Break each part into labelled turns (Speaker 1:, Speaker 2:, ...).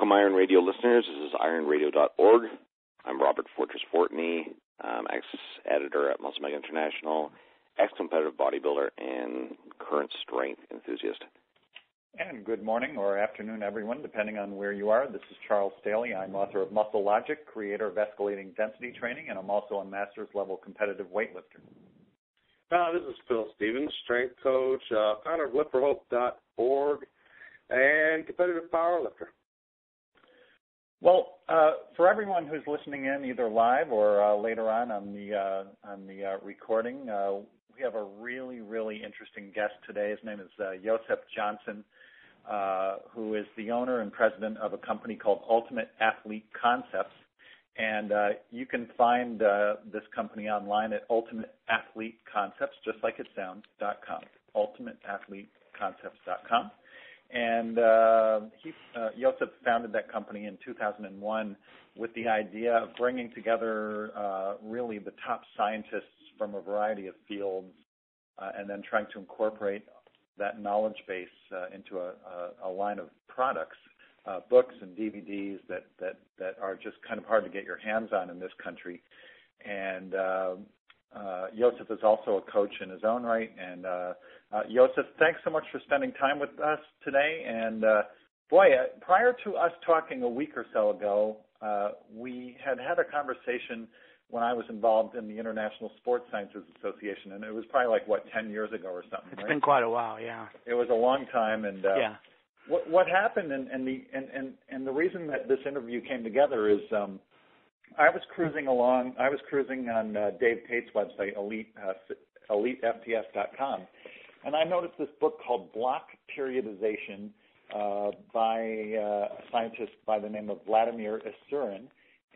Speaker 1: Welcome, Iron Radio listeners. This is ironradio.org. I'm Robert Fortress Fortney, ex-editor at Muscle Mega International, ex-competitive bodybuilder, and current strength enthusiast.
Speaker 2: And good morning or afternoon, everyone, depending on where you are. This is Charles Staley. I'm author of Muscle Logic, creator of Escalating Density Training, and I'm also a master's level competitive weightlifter.
Speaker 3: This is Phil Stevens, strength coach, founder of LiftForHope.org, and competitive powerlifter.
Speaker 2: Well, for everyone who's listening in, either live or later on the recording, we have a really, really interesting guest today. His name is Yosef Johnson, who is the owner and president of a company called Ultimate Athlete Concepts. And you can find this company online at ultimateathleteconcepts, just like it sounds, .com, ultimateathleteconcepts.com. And Yosef founded that company in 2001 with the idea of bringing together really the top scientists from a variety of fields and then trying to incorporate that knowledge base into a line of products, books and DVDs that are just kind of hard to get your hands on in this country. And Yosef is also a coach in his own right. And Yosef, thanks so much for spending time with us today. And prior to us talking a week or so ago, we had a conversation when I was involved in the International Sports Sciences Association, and it was probably 10 years ago or something, right?
Speaker 4: It's been quite a while, yeah.
Speaker 2: It was a long time, and
Speaker 4: yeah.
Speaker 2: What happened, and the reason that this interview came together is I was cruising on Dave Tate's website, EliteFTS.com, and I noticed this book called Block Periodization by a scientist by the name of Vladimir Isurin.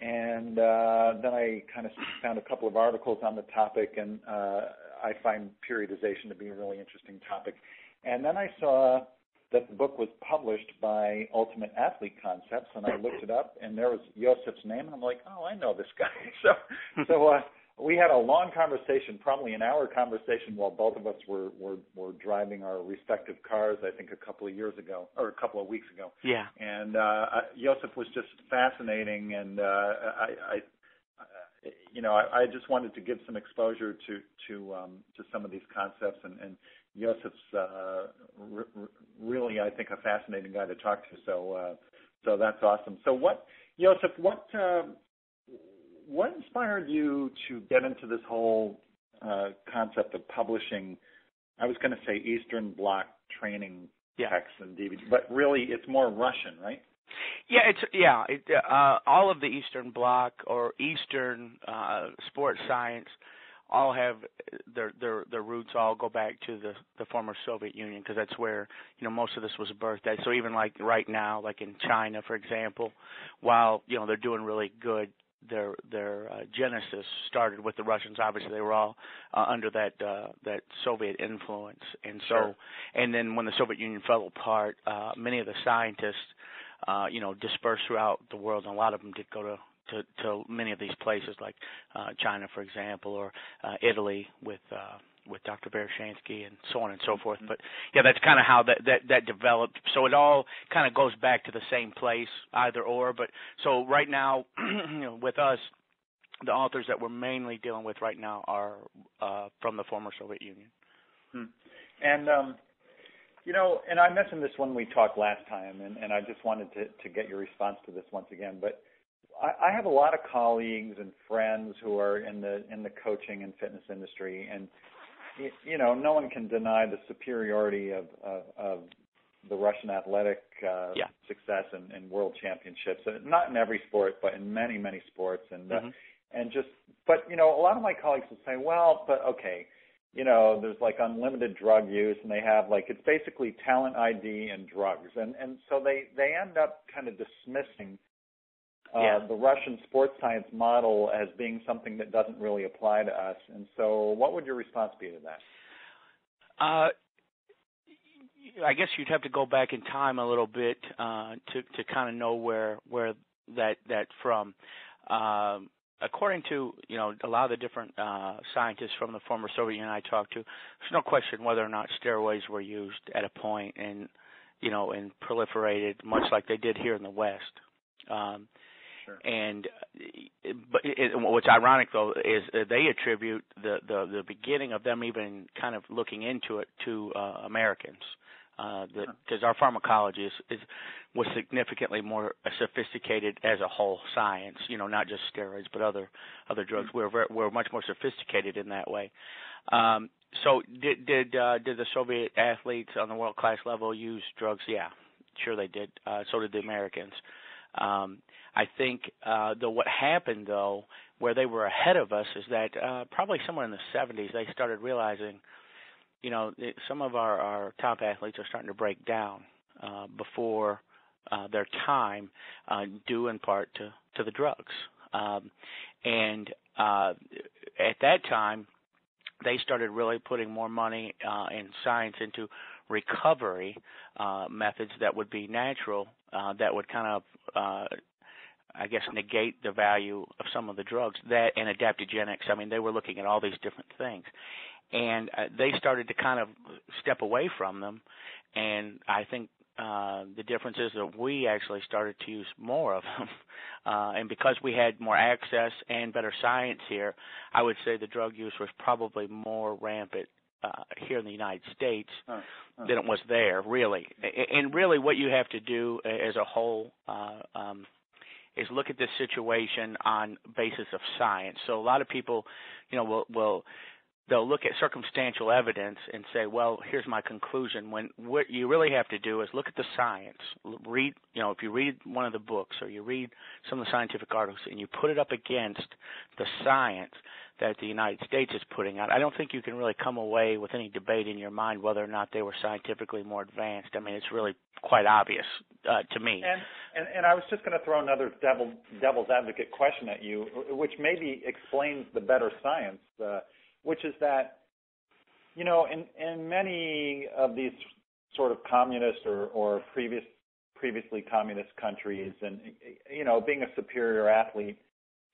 Speaker 2: And then I kind of found a couple of articles on the topic, and I find periodization to be a really interesting topic. And then I saw that the book was published by Ultimate Athlete Concepts, and I looked it up, and there was Yosef's name, and I'm like, oh, I know this guy. So we had a long conversation, probably an hour conversation, while both of us were driving our respective cars, I think a couple of weeks ago.
Speaker 4: Yeah.
Speaker 2: And Yosef was just fascinating, and I just wanted to give some exposure to some of these concepts, and Yosef's really, I think, a fascinating guy to talk to. So that's awesome. So Yosef, what inspired you to get into this whole concept of publishing, I was going to say Eastern Bloc training texts and DVDs, but really it's more Russian, right?
Speaker 4: Yeah, all of the Eastern Bloc or Eastern sports science all have their roots all go back to the former Soviet Union, because that's where most of this was birthed at. So even like right now, like in China, for example, while they're doing really good, their genesis started with the Russians. Obviously, they were all under that Soviet influence, and so
Speaker 2: sure.
Speaker 4: And then when the Soviet Union fell apart, many of the scientists dispersed throughout the world, and a lot of them did go to many of these places, like China, for example, or Italy with Dr. Vereshchansky and so on and so forth. But yeah, that's kind of how that developed. So it all kind of goes back to the same place, either or. But so right now, with us, the authors that we're mainly dealing with right now are from the former Soviet Union.
Speaker 2: And and I mentioned this when we talked last time, and I just wanted to get your response to this once again. But I have a lot of colleagues and friends who are in the coaching and fitness industry, and no one can deny the superiority of the Russian athletic success in world championships. Not in every sport, but in many, many sports. And but a lot of my colleagues will say, well, but okay, there's like unlimited drug use, and they have it's basically talent ID and drugs, and so they end up kind of dismissing the Russian sports science model as being something that doesn't really apply to us. And so what would your response be to that?
Speaker 4: I guess you'd have to go back in time a little bit to kind of know where that's from. According to a lot of the different scientists from the former Soviet Union I talked to, there's no question whether or not steroids were used at a point, and and proliferated much like they did here in the West.
Speaker 2: Sure.
Speaker 4: And what's ironic though is they attribute the beginning of them even kind of looking into it to Americans, because our pharmacology was significantly more sophisticated as a whole science. Not just steroids but other drugs. We're much more sophisticated in that way. So did the Soviet athletes on the world class level use drugs? Yeah, sure they did. So did the Americans. I think what happened, though, where they were ahead of us is that probably somewhere in the 70s they started realizing, some of our top athletes are starting to break down before their time, due in part to the drugs. And at that time, they started really putting more money and science into recovery methods that would be natural, that would kind of, negate the value of some of the drugs, that and adaptogenics. I mean, they were looking at all these different things. And they started to kind of step away from them. And I think the difference is that we actually started to use more of them. And because we had more access and better science here, I would say the drug use was probably more rampant here in the United States than it was there, really. And really what you have to do as a whole is look at this situation on basis of science. So a lot of people, they'll look at circumstantial evidence and say, well, here's my conclusion, when what you really have to do is look at the science. Read, if you read one of the books or you read some of the scientific articles and you put it up against the science that the United States is putting out, I don't think you can really come away with any debate in your mind whether or not they were scientifically more advanced. I mean, it's really quite obvious to me.
Speaker 2: And I was just going to throw another devil's advocate question at you, which maybe explains the better science, which is that, in many of these sort of communist or previously communist countries, and, being a superior athlete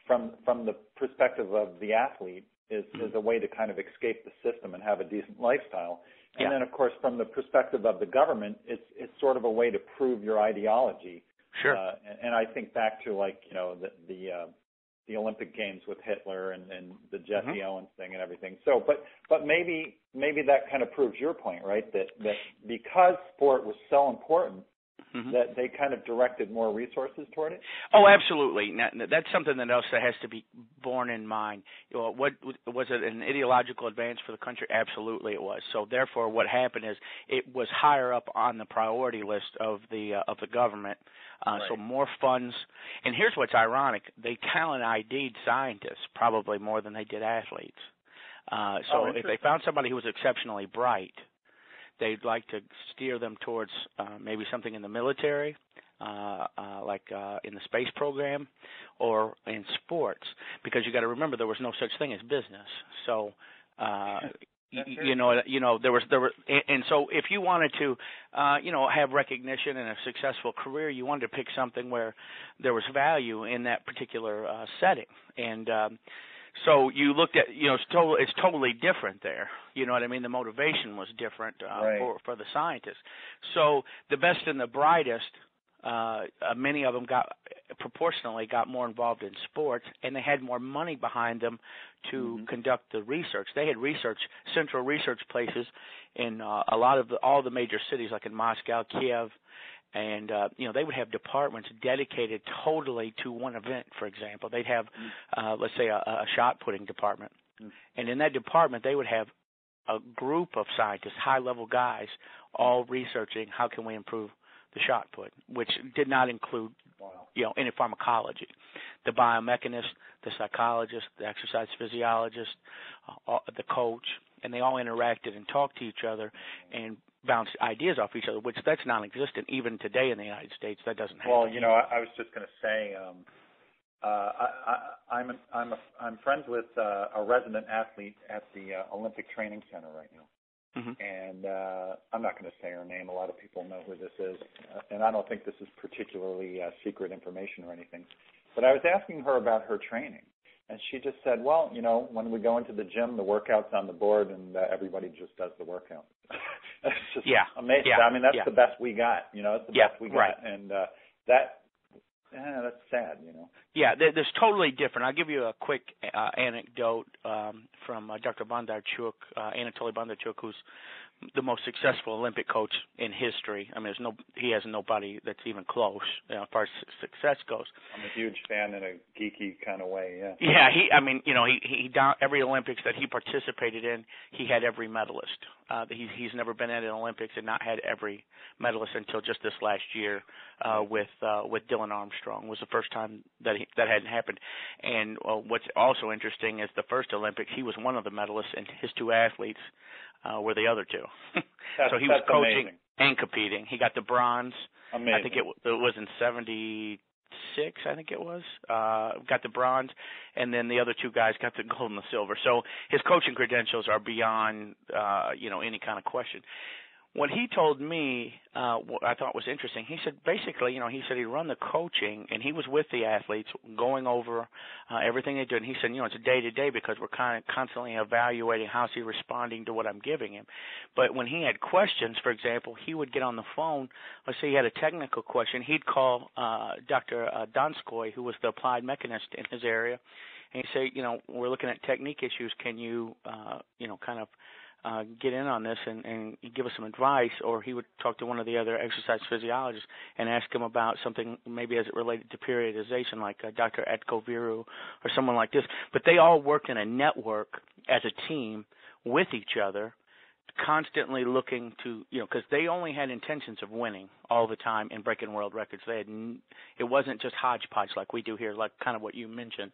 Speaker 2: from the perspective of the athlete is a way to kind of escape the system and have a decent lifestyle. And then, of course, from the perspective of the government, it's sort of a way to prove your ideology.
Speaker 4: Sure.
Speaker 2: And I think back to the Olympic Games with Hitler and the Jesse Owens thing and everything. So, but maybe that kind of proves your point, right? That because sport was so important, that they kind of directed more resources toward it?
Speaker 4: Oh, absolutely. Now, that's something that else that has to be borne in mind. What was it, an ideological advance for the country? Absolutely it was. So therefore what happened is it was higher up on the priority list of the government. Right. So more funds. And here's what's ironic. They talent ID'd scientists probably more than they did athletes. So if they found somebody who was exceptionally bright, they'd like to steer them towards maybe something in the military, like in the space program, or in sports, because you got to remember there was no such thing as business. So, there was, and so if you wanted to, have recognition and a successful career, you wanted to pick something where there was value in that particular setting, and. So you looked at, it's totally different there. You know what I mean? The motivation was different for the scientists. So the best and the brightest, many of them proportionally got more involved in sports, and they had more money behind them to conduct the research. They had central research places in all the major cities, like in Moscow, Kiev. And, they would have departments dedicated totally to one event, for example. They'd have, let's say, a shot-putting department. And in that department, they would have a group of scientists, high-level guys, all researching how can we improve the shot put, which did not include, any pharmacology. The biomechanist, the psychologist, the exercise physiologist, the coach, and they all interacted and talked to each other and bounce ideas off each other, which that's non-existent even today in the United States. That doesn't happen.
Speaker 2: Well, I was just going to say, I'm friends with a resident athlete at the Olympic Training Center right now, and I'm not going to say her name. A lot of people know who this is, and I don't think this is particularly secret information or anything. But I was asking her about her training, And she just said, well, when we go into the gym, the workout's on the board, and everybody just does the workout. It's just amazing.
Speaker 4: Yeah.
Speaker 2: I mean, that's the best we got. That's the best we got.
Speaker 4: Right.
Speaker 2: And that's sad,
Speaker 4: Yeah, there's totally different. I'll give you a quick anecdote from Dr. Bondarchuk, Anatoly Bondarchuk, who's the most successful Olympic coach in history. I mean, he has nobody that's even close as far as success goes.
Speaker 2: I'm a huge fan in a geeky kind of way. Yeah.
Speaker 4: Yeah, he every Olympics that he participated in, he had every medalist. He's never been at an Olympics and not had every medalist until just this last year with Dylan Armstrong was the first time that hadn't happened. And what's also interesting is the first Olympics, he was one of the medalists, and his two athletes were the other two. So he was coaching and competing. He got the bronze.
Speaker 2: Amazing.
Speaker 4: I think it was in 76, I think it was. Got the bronze, and then the other two guys got the gold and the silver. So his coaching credentials are beyond any kind of question. What he told me, what I thought was interesting, he said basically, he said he'd run the coaching, and he was with the athletes going over everything they did. And he said, it's a day-to-day because we're kind of constantly evaluating how's he responding to what I'm giving him. But when he had questions, for example, he would get on the phone. Let's say he had a technical question. He'd call Dr. Donskoy, who was the applied mechanist in his area, and he'd say, we're looking at technique issues. Can you, kind of get in on this and give us some advice, or he would talk to one of the other exercise physiologists and ask him about something maybe as it related to periodization, like Dr. Etko Viru or someone like this. But they all worked in a network as a team with each other, constantly looking to, because they only had intentions of winning all the time and breaking world records. It wasn't just hodgepodge like we do here, like kind of what you mentioned.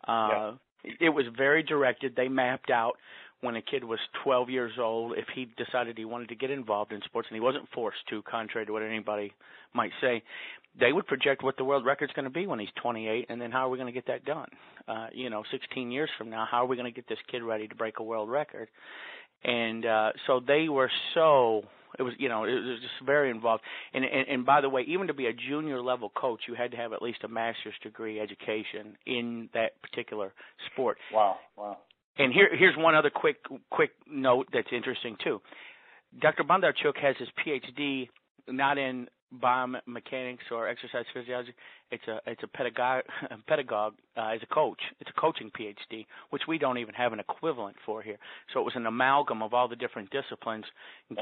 Speaker 4: It was very directed. They mapped out when a kid was 12 years old, if he decided he wanted to get involved in sports, and he wasn't forced to, contrary to what anybody might say, they would project what the world record's going to be when he's 28, and then how are we going to get that done? 16 years from now, how are we going to get this kid ready to break a world record? And so they were it was just very involved. And by the way, even to be a junior level coach, you had to have at least a master's degree education in that particular sport.
Speaker 2: Wow.
Speaker 4: And here's one other quick note that's interesting too. Dr. Bondarchuk has his PhD not in biomechanics or exercise physiology. It's a pedagogue as a coach. It's a coaching PhD, which we don't even have an equivalent for here. So it was an amalgam of all the different disciplines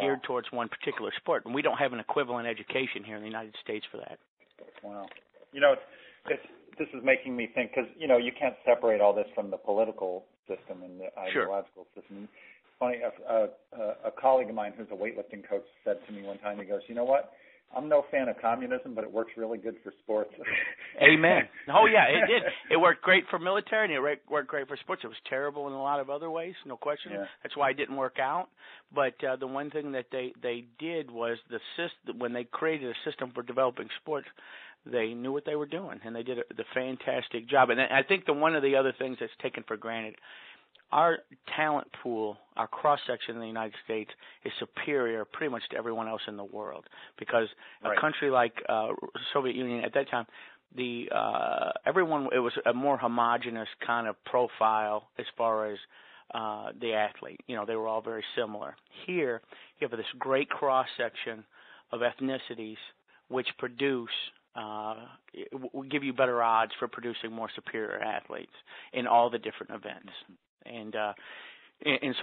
Speaker 4: geared towards one particular sport, and we don't have an equivalent education here in the United States for that.
Speaker 2: Wow. This is making me think, because you can't separate all this from the political system and the ideological system. Funny, a colleague of mine who's a weightlifting coach said to me one time, he goes, you know what? I'm no fan of communism, but it works really good for sports.
Speaker 4: Amen. Oh, yeah, it did. It worked great for military, and it worked great for sports. It was terrible in a lot of other ways, no question. Yeah. That's why it didn't work out. But the one thing that they did was when they created a system for developing sports, they knew what they were doing, and they did a fantastic job. And I think one of the other things that's taken for granted, our talent pool, our cross-section in the United States is superior pretty much to everyone else in the world, because a country like Soviet Union at that time, it was a more homogenous kind of profile as far as the athlete. They were all very similar. Here, you have this great cross-section of ethnicities which produce will give you better odds for producing more superior athletes in all the different events. And in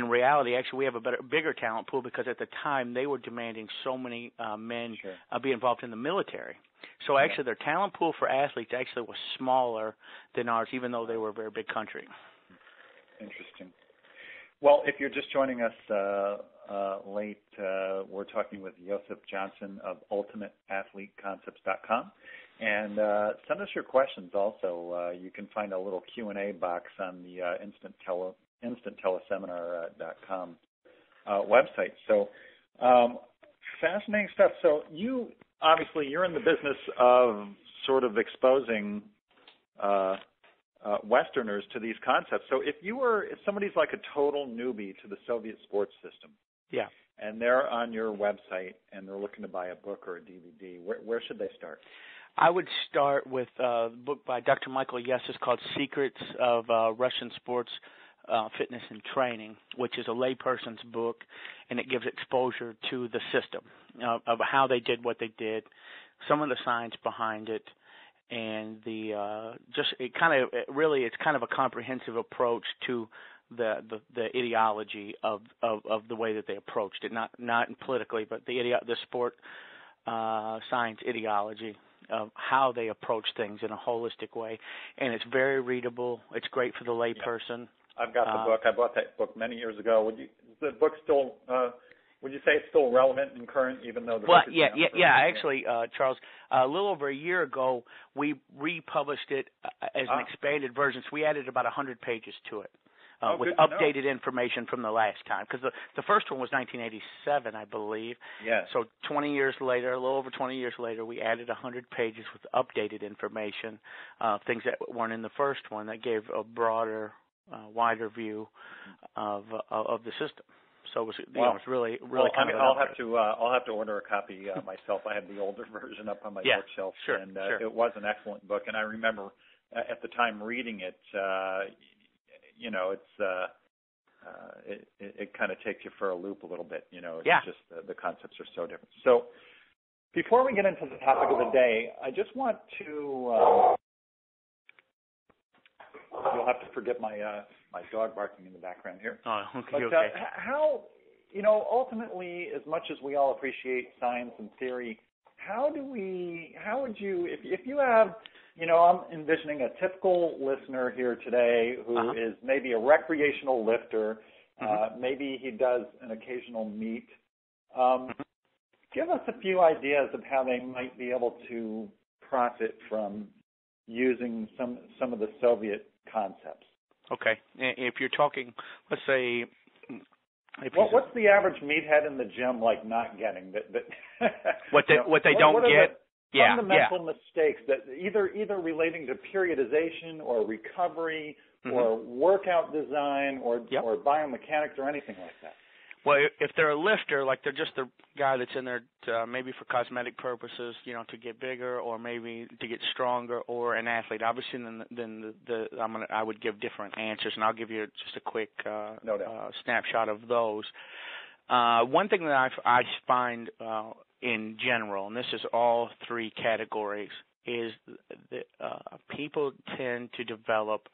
Speaker 4: reality, actually, we have a bigger talent pool, because at the time they were demanding so many men be involved in the military. So actually, their talent pool for athletes actually was smaller than ours, even though they were a very big country.
Speaker 2: Interesting. Well, if you're just joining us late, we're talking with Yosef Johnson of UltimateAthleteConcepts.com. And send us your questions also. You can find a little Q&A box on the InstantTeleseminar.com website. So fascinating stuff. So you're in the business of sort of exposing Westerners to these concepts. So if somebody's like a total newbie to the Soviet sports system, and they're on your website and they're looking to buy a book or a DVD, where should they start?
Speaker 4: I would start with a book by Dr. Michael Yessis called Secrets of Russian Sports Fitness and Training, which is a layperson's book, and it gives exposure to the system of how they did what they did, some of the science behind it, and it's kind of a comprehensive approach to the ideology of the way that they approached it, not politically, but the sport science ideology of how they approach things in a holistic way. And it's very readable. It's great for the layperson.
Speaker 2: I've got the book. I bought that book many years ago. Is the book still? Would you say it's still relevant and current, even though the book is
Speaker 4: Actually, Charles, a little over a year ago, we republished it as an expanded version. So we added about 100 pages to it with updated information from the last time. Because the first one was 1987, I believe.
Speaker 2: Yes.
Speaker 4: So 20 years later, a little over 20 years later, we added 100 pages with updated information, things that weren't in the first one that gave a broader, wider view of the system. So it was, it's really kind of.
Speaker 2: I'll have to order a copy myself. I have the older version up on my bookshelf, and it was an excellent book. And I remember at the time reading it. It kind of takes you for a loop a little bit. It's just the concepts are so different. So before we get into the topic of the day, I just want to. You'll have to forgive my dog barking in the background here.
Speaker 4: Oh, okay.
Speaker 2: But how, ultimately, as much as we all appreciate science and theory, how would you, if you have, I'm envisioning a typical listener here today who is maybe a recreational lifter, maybe he does an occasional meet. Give us a few ideas of how they might be able to profit from using some of the Soviet concepts.
Speaker 4: Okay. If you're talking, let's say,
Speaker 2: what's the average meathead in the gym not getting that
Speaker 4: what they don't get?
Speaker 2: Fundamental mistakes that either relating to periodization or recovery or workout design or biomechanics or anything like that.
Speaker 4: Well, if they're a lifter, they're just the guy that's in there maybe for cosmetic purposes, to get bigger or maybe to get stronger, or an athlete. Obviously, then I would give different answers, and I'll give you just a quick snapshot of those. One thing that I find in general, and this is all three categories, is that people tend to develop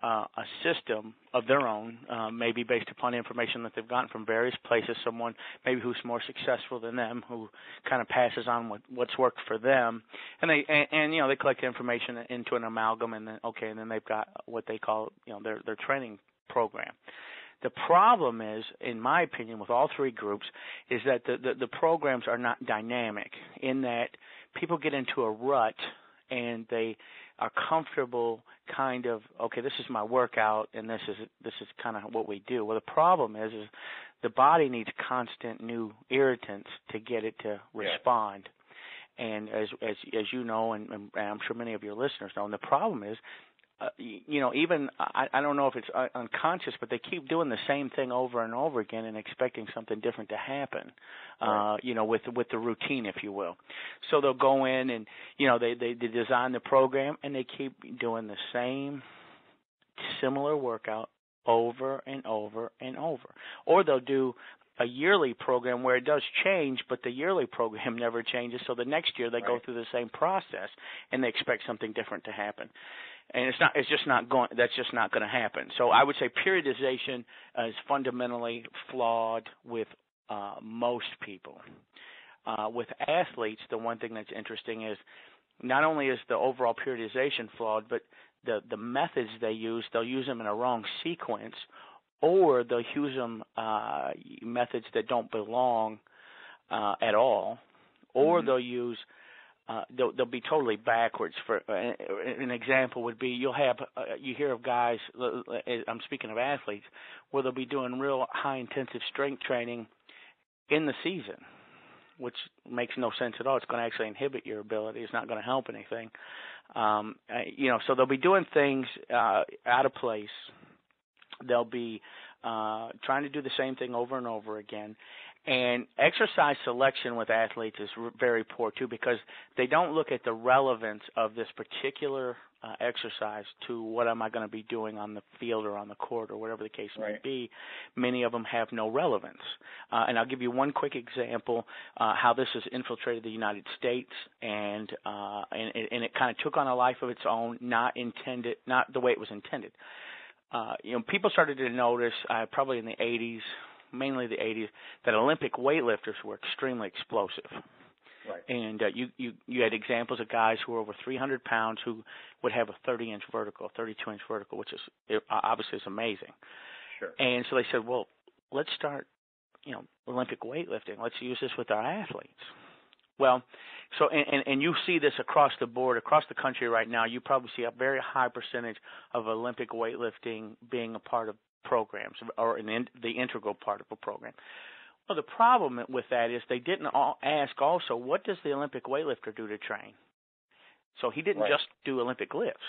Speaker 4: a system of their own, maybe based upon information that they've gotten from various places, someone maybe who's more successful than them, who kind of passes on what's worked for them, and they collect information into an amalgam, and then they've got what they call their training program. The problem is, in my opinion, with all three groups, is that the programs are not dynamic, in that people get into a rut and they are comfortable kind of, okay, this is my workout and this is kind of what we do. Well, the problem is the body needs constant new irritants to get it to respond. And as you know, and I'm sure many of your listeners know, and the problem is, even I don't know if it's unconscious, but they keep doing the same thing over and over again and expecting something different to happen, with the routine, if you will. So they'll go in and, they design the program and they keep doing the same similar workout over and over and over. Or they'll do a yearly program where it does change, but the yearly program never changes. So the next year they go through the same process and they expect something different to happen. And that's just not going to happen. So I would say periodization is fundamentally flawed with most people. With athletes, the one thing that's interesting is not only is the overall periodization flawed, but the methods they'll use them in a wrong sequence, or they'll use them methods that don't belong at all, or they'll use they'll be totally backwards. For an example would be you hear of guys, I'm speaking of athletes, where they'll be doing real high intensive strength training in the season, which makes no sense at all. It's going to actually inhibit your ability. It's not going to help anything. So they'll be doing things out of place. They'll be trying to do the same thing over and over again. And exercise selection with athletes is very poor, too, because they don't look at the relevance of this particular exercise to what am I going to be doing on the field or on the court or whatever the case may be. Many of them have no relevance. And I'll give you one quick example how this has infiltrated the United States, and it kind of took on a life of its own, not the way it was intended. People started to notice probably in the 80s, mainly the 80s, that Olympic weightlifters were extremely explosive.
Speaker 2: Right.
Speaker 4: And you had examples of guys who were over 300 pounds who would have a 30-inch vertical, 32-inch vertical, which is obviously is amazing.
Speaker 2: Sure.
Speaker 4: And so they said, well, let's start, Olympic weightlifting. Let's use this with our athletes. Well, so and you see this across the board, across the country right now. You probably see a very high percentage of Olympic weightlifting being a part of programs or the integral part of a program. Well, the problem with that is they didn't ask also, what does the Olympic weightlifter do to train? So he didn't just do Olympic lifts.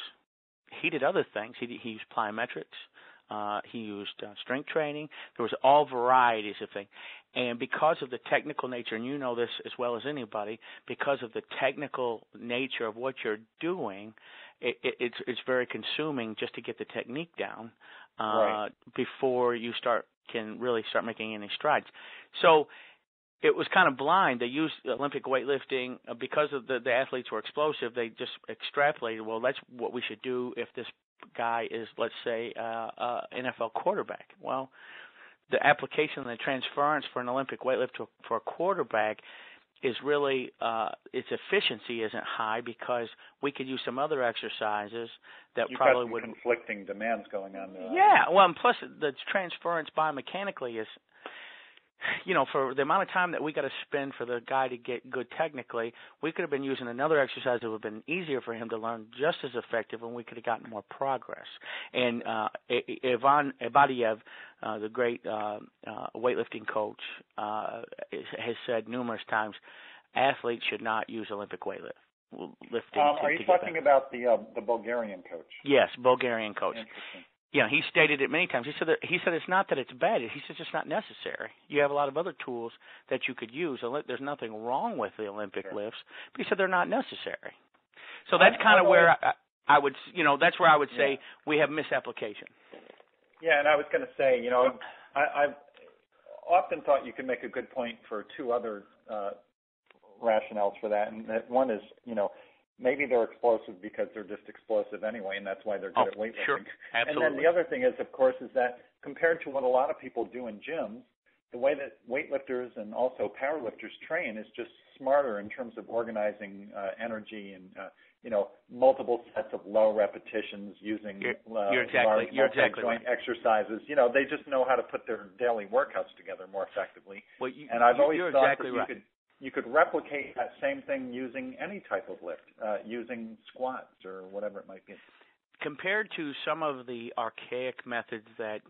Speaker 4: He did other things. He used plyometrics. He used strength training. There was all varieties of things. And because of the technical nature, and you know this as well as anybody, because of the technical nature of what you're doing, it's very consuming just to get the technique down before you can really start making any strides. So it was kind of blind. They used Olympic weightlifting because of the athletes were explosive. They just extrapolated, well, that's what we should do if this guy is, let's say, NFL quarterback. Well, the application and the transference for an Olympic weightlifter for a quarterback is really its efficiency isn't high because we could use some other exercises that
Speaker 2: You've
Speaker 4: probably
Speaker 2: got some
Speaker 4: would
Speaker 2: conflicting demands going on there.
Speaker 4: Yeah, well, and plus the transference biomechanically is, for the amount of time that we got to spend for the guy to get good technically, we could have been using another exercise that would have been easier for him to learn just as effective, and we could have gotten more progress. And Ivan Ibadiev, the great weightlifting coach, has said numerous times, athletes should not use Olympic weightlifting.
Speaker 2: Are you talking about the Bulgarian coach?
Speaker 4: Yes, Bulgarian coach.
Speaker 2: Interesting.
Speaker 4: Yeah, he stated it many times. He said it's not that it's bad. He says it's not necessary. You have a lot of other tools that you could use. There's nothing wrong with the Olympic lifts, but he said they're not necessary. So that's kind of where I would, that's where I would say we have misapplication.
Speaker 2: Yeah, and I was going to say, I've often thought you could make a good point for two other rationales for that, and that one is, maybe they're explosive because they're just explosive anyway, and that's why they're good at weightlifting.
Speaker 4: Sure. Absolutely.
Speaker 2: And then the other thing is, of course, is that compared to what a lot of people do in gyms, the way that weightlifters and also powerlifters train is just smarter in terms of organizing energy and, multiple sets of low repetitions using large multi-joint exercises. They just know how to put their daily workouts together more effectively.
Speaker 4: Well,
Speaker 2: and I've always thought
Speaker 4: exactly
Speaker 2: that you could replicate that same thing using any type of lift, using squats or whatever it might be.
Speaker 4: Compared to some of the archaic methods that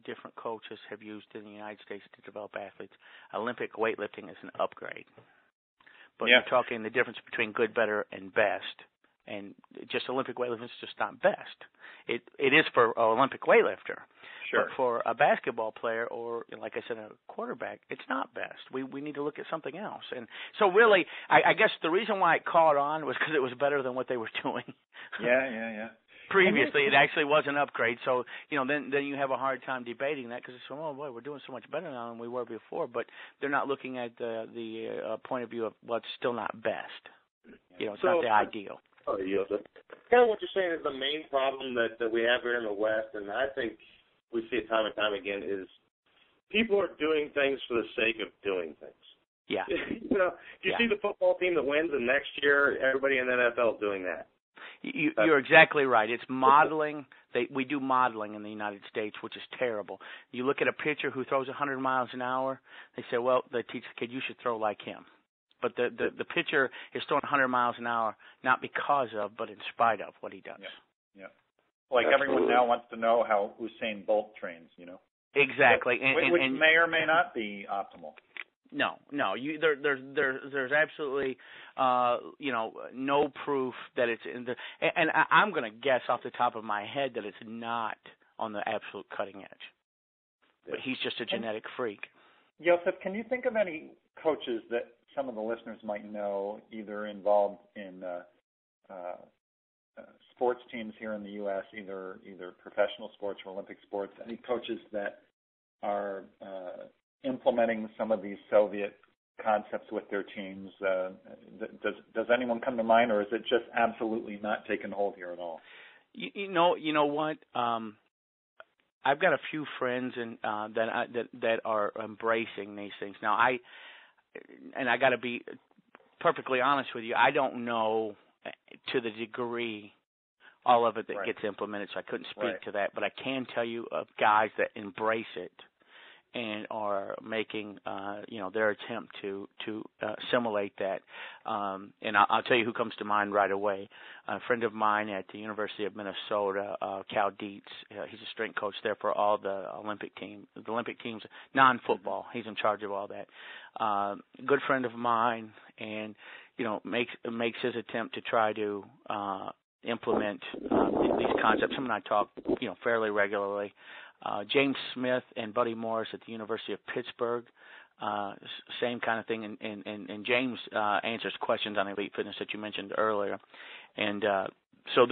Speaker 4: different coaches have used in the United States to develop athletes, Olympic weightlifting is an upgrade. But you're talking the difference between good, better, and best. And just Olympic weightlifting is just not best. It is for an Olympic weightlifter.
Speaker 2: Sure.
Speaker 4: But for a basketball player or, like I said, a quarterback, it's not best. We need to look at something else. And so really, I guess the reason why it caught on was because it was better than what they were doing.
Speaker 2: Yeah.
Speaker 4: Previously, it actually was an upgrade. So, then you have a hard time debating that because it's, oh, boy, we're doing so much better now than we were before. But they're not looking at the point of view of, well, it's still not best. It's not the ideal.
Speaker 3: Oh, Yosef. Kind of what you're saying is the main problem that we have here in the West, and I think we see it time and time again, is people are doing things for the sake of doing things.
Speaker 4: Yeah.
Speaker 3: You see the football team that wins, and next year everybody in the NFL is doing that.
Speaker 4: You're exactly right. It's modeling. We do modeling in the United States, which is terrible. You look at a pitcher who throws 100 miles an hour, they say, well, they teach the kid, you should throw like him. But the pitcher is throwing 100 miles an hour not because of, but in spite of what he does.
Speaker 2: Yeah. Like everyone now wants to know how Usain Bolt trains,
Speaker 4: Exactly.
Speaker 2: Which may or may not be optimal.
Speaker 4: No. There's absolutely, no proof that it's in the. And I'm going to guess off the top of my head that it's not on the absolute cutting edge. But he's just a genetic freak.
Speaker 2: Yosef, can you think of any coaches that some of the listeners might know, either involved in sports teams here in the U.S., either professional sports or Olympic sports, any coaches that are implementing some of these Soviet concepts with their teams? Does anyone come to mind, or is it just absolutely not taken hold here at all?
Speaker 4: You know what? I've got a few friends that are embracing these things. Now, I got to be perfectly honest with you. I don't know to the degree all of it that gets implemented, so I couldn't speak to that. But I can tell you of guys that embrace it and are making their attempt to assimilate that. And I'll tell you who comes to mind right away. A friend of mine at the University of Minnesota, Cal Dietz. He's a strength coach there for all the Olympic teams, non-football. He's in charge of all that. Good friend of mine, and makes his attempt to try to implement these concepts. Him and I talk fairly regularly. James Smith and Buddy Morris at the University of Pittsburgh, same kind of thing. And James answers questions on elite fitness that you mentioned earlier. And so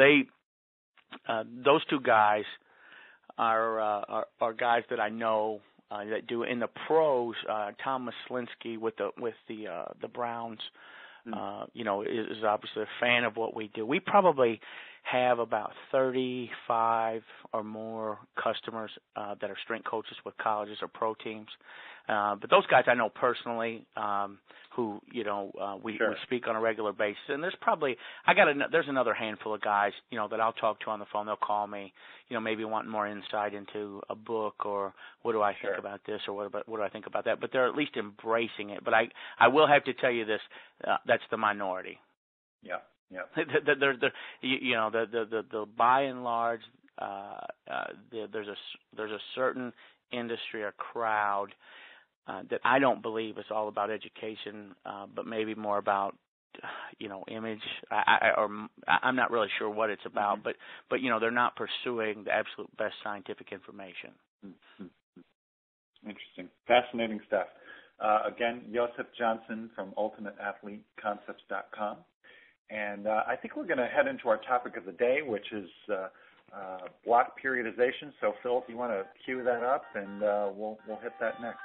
Speaker 4: those two guys are guys that I know that do in the pros. Tom Myslinski with the Browns, is obviously a fan of what we do. We probably have about 35 or more customers that are strength coaches with colleges or pro teams. But those guys I know personally, who we speak on a regular basis. And there's probably there's another handful of guys that I'll talk to on the phone. They'll call me, maybe wanting more insight into a book, or what do I think about this, or what do I think about that. But they're at least embracing it. But I will have to tell you this: that's the minority.
Speaker 2: Yeah. Yeah.
Speaker 4: The by and large, there's a certain industry or crowd that I don't believe is all about education, but maybe more about image. I'm not really sure what it's about, but they're not pursuing the absolute best scientific information.
Speaker 2: Interesting, fascinating stuff. Again, Yosef Johnson from UltimateAthleteConcepts.com. And I think we're going to head into our topic of the day, which is block periodization. So, Phil, if you want to cue that up, and we'll hit that next.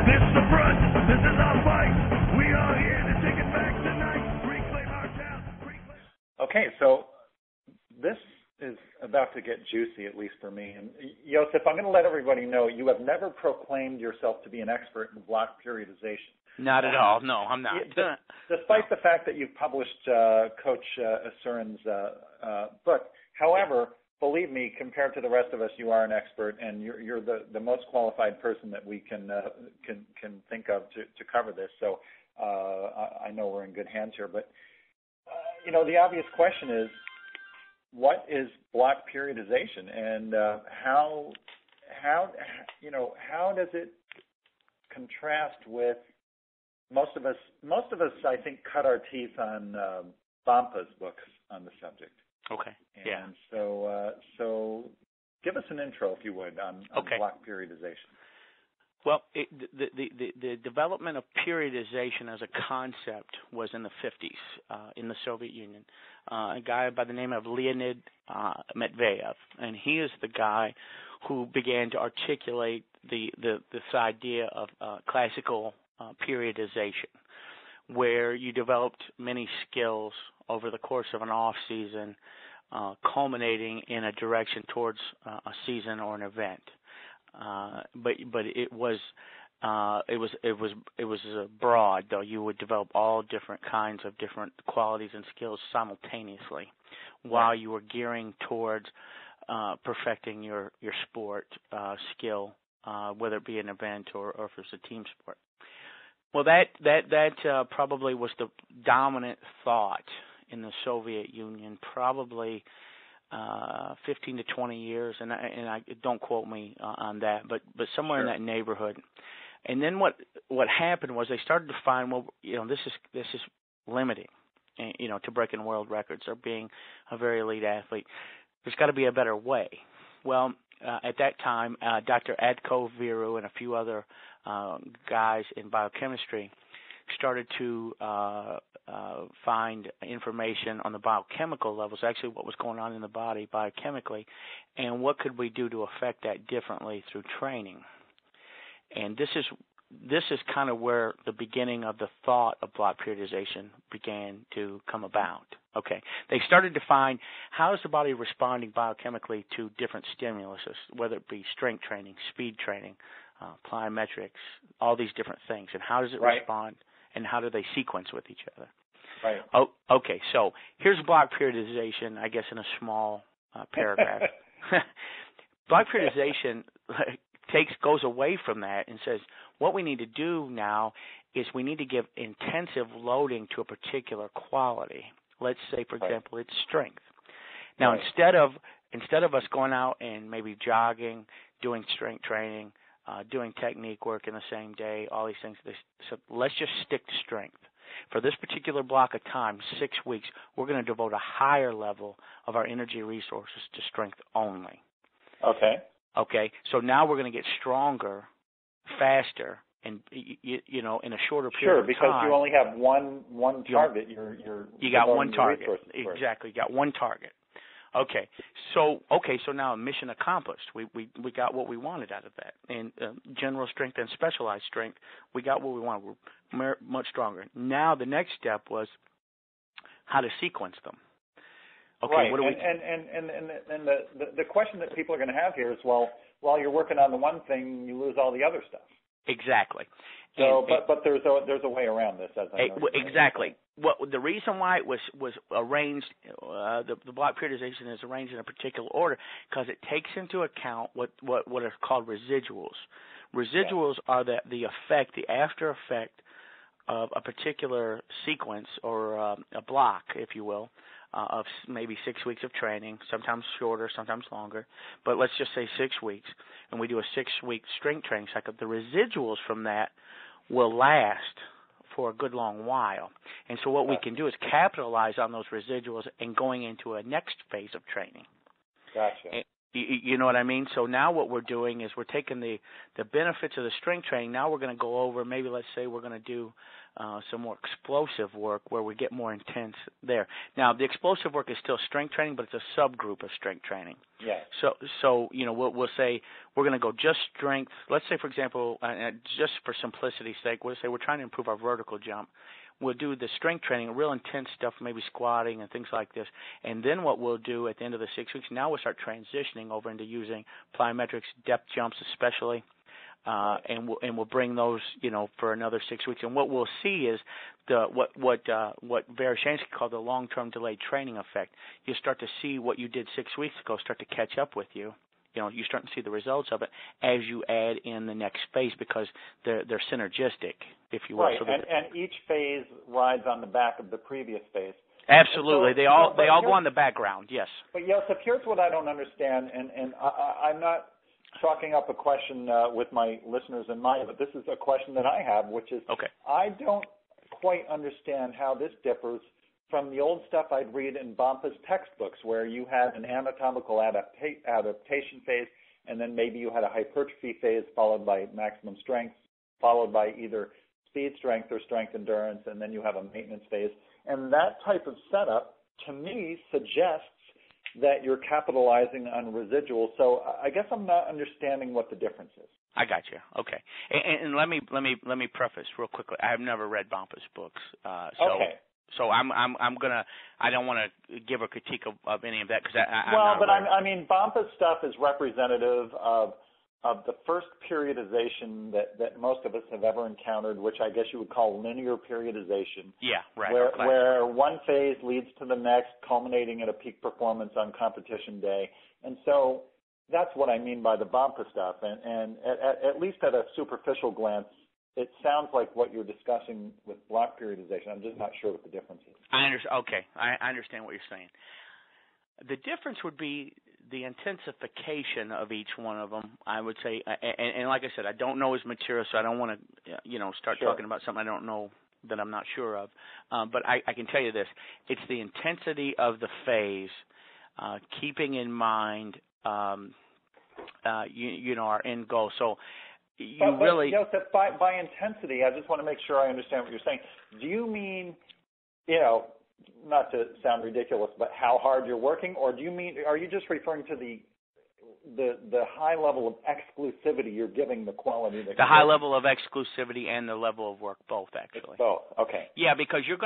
Speaker 5: This is the front. This is our fight. We are here to take it back tonight.
Speaker 2: Okay, so this is about to get juicy, at least for me. And Yosef, I'm going to let everybody know you have never proclaimed yourself to be an expert in block periodization.
Speaker 4: Not at all. No, I'm not.
Speaker 2: Despite the fact that you've published Coach Asurin's book. However, believe me, compared to the rest of us, you are an expert, and you're the most qualified person that we can think of to cover this. So I know we're in good hands here, but. The obvious question is, what is block periodization, and how does it contrast with most of us? Most of us, I think, cut our teeth on Bampa's books on the subject.
Speaker 4: Okay.
Speaker 2: And so give us an intro, if you would, on block periodization.
Speaker 4: Well, the development of periodization as a concept was in the 50s in the Soviet Union. A guy by the name of Leonid Medvedev, and he is the guy who began to articulate this idea of classical periodization, where you developed many skills over the course of an off season, culminating in a direction towards a season or an event. But it was broad, though. You would develop all different kinds of different qualities and skills simultaneously while you were gearing towards perfecting your sport skill, whether it be an event or if it's a team sport. Well, that probably was the dominant thought in the Soviet Union, probably 15 to 20 years, and I don't quote me on that, but somewhere in that neighborhood. And then what happened was they started to find, well, this is limiting, to breaking world records or being a very elite athlete. There's got to be a better way. Well, at that time, Dr. Adko Viru and a few other guys in biochemistry started to find information on the biochemical levels, actually what was going on in the body biochemically, and what could we do to affect that differently through training. And this is kind of where the beginning of the thought of block periodization began to come about. Okay, they started to find how is the body responding biochemically to different stimuluses, whether it be strength training, speed training, plyometrics, all these different things, and how does it respond, and how do they sequence with each other?
Speaker 2: Right.
Speaker 4: Oh, okay, so here's block periodization, I guess, in a small paragraph. Block periodization goes away from that and says what we need to do now is we need to give intensive loading to a particular quality. Let's say, for example, it's strength. Now, instead of us going out and maybe jogging, doing strength training, doing technique work in the same day, all these things, so let's just stick to strength. For this particular block of time, 6 weeks, we're going to devote a higher level of our energy resources to strength only. Okay, so now we're going to get stronger, faster, and in a shorter period of time. Sure,
Speaker 2: because you only have one target.
Speaker 4: You got one target. Exactly, you got one target. Okay, so now mission accomplished. We got what we wanted out of that. And general strength and specialized strength, we got what we wanted. We're much stronger. Now the next step was how to sequence them. Okay, what do we?
Speaker 2: And the question that people are going to have here is, well, while you're working on the one thing, you lose all the other stuff.
Speaker 4: Exactly.
Speaker 2: So, but there's a way around this, as I know.
Speaker 4: Exactly. The reason why it was arranged, the block periodization is arranged in a particular order because it takes into account what are called residuals. Residuals are the effect, the after effect of a particular sequence or a block, if you will, of maybe 6 weeks of training, sometimes shorter, sometimes longer, but let's just say 6 weeks, and we do a 6-week strength training cycle. The residuals from that will last for a good long while. And so what we can do is capitalize on those residuals and going into a next phase of training.
Speaker 2: Gotcha.
Speaker 4: You know what I mean? So now what we're doing is we're taking the benefits of the strength training. Now we're going to go over, maybe let's say we're going to do some more explosive work where we get more intense there. Now, the explosive work is still strength training, but it's a subgroup of strength training.
Speaker 2: Yeah.
Speaker 4: So we'll say we're going to go just strength. Let's say, for example, just for simplicity's sake, we'll say we're trying to improve our vertical jump. We'll do the strength training, real intense stuff, maybe squatting and things like this. And then what we'll do at the end of the 6 weeks, now we'll start transitioning over into using plyometrics, depth jumps especially, and we'll bring those, for another 6 weeks. And what we'll see is what Veroshansky called the long-term delayed training effect. You start to see what you did 6 weeks ago start to catch up with you. You start to see the results of it as you add in the next phase because they're synergistic, if you will.
Speaker 2: Right, and each phase rides on the back of the previous phase.
Speaker 4: Absolutely, they all go on the background. Yes.
Speaker 2: But Yosef, here's what I don't understand, and I'm not chalking up a question with my listeners in mind, but this is a question that I have, which is I don't quite understand how this differs from the old stuff I'd read in Bompa's textbooks, where you had an anatomical adaptation phase, and then maybe you had a hypertrophy phase followed by maximum strength, followed by either speed strength or strength endurance, and then you have a maintenance phase. And that type of setup, to me, suggests that you're capitalizing on residuals. So I guess I'm not understanding what the difference is.
Speaker 4: I got you. Okay, and let me preface real quickly. I have never read Bompa's books, So I don't want to give a critique of any of that because
Speaker 2: I mean, Bompa's stuff is representative of the first periodization that most of us have ever encountered, which I guess you would call linear periodization.
Speaker 4: Yeah, right.
Speaker 2: Where one phase leads to the next, culminating at a peak performance on competition day. And so that's what I mean by the Bompa stuff. And at least at a superficial glance, it sounds like what you're discussing with block periodization. I'm just not sure what the difference is.
Speaker 4: I understand what you're saying. The difference would be the intensification of each one of them, I would say, and like I said, I don't know his material, so I don't want to, start talking about something I don't know that I'm not sure of. But I can tell you this: it's the intensity of the phase, keeping in mind, our end goal. So really,
Speaker 2: Yosef, by intensity, I just want to make sure I understand what you're saying. Do you mean, not to sound ridiculous, but how hard you're working, or are you just referring to the high level of exclusivity you're giving the quality that
Speaker 4: the high level of exclusivity and the level of work, both actually.
Speaker 2: It's both, okay.
Speaker 4: Yeah, because you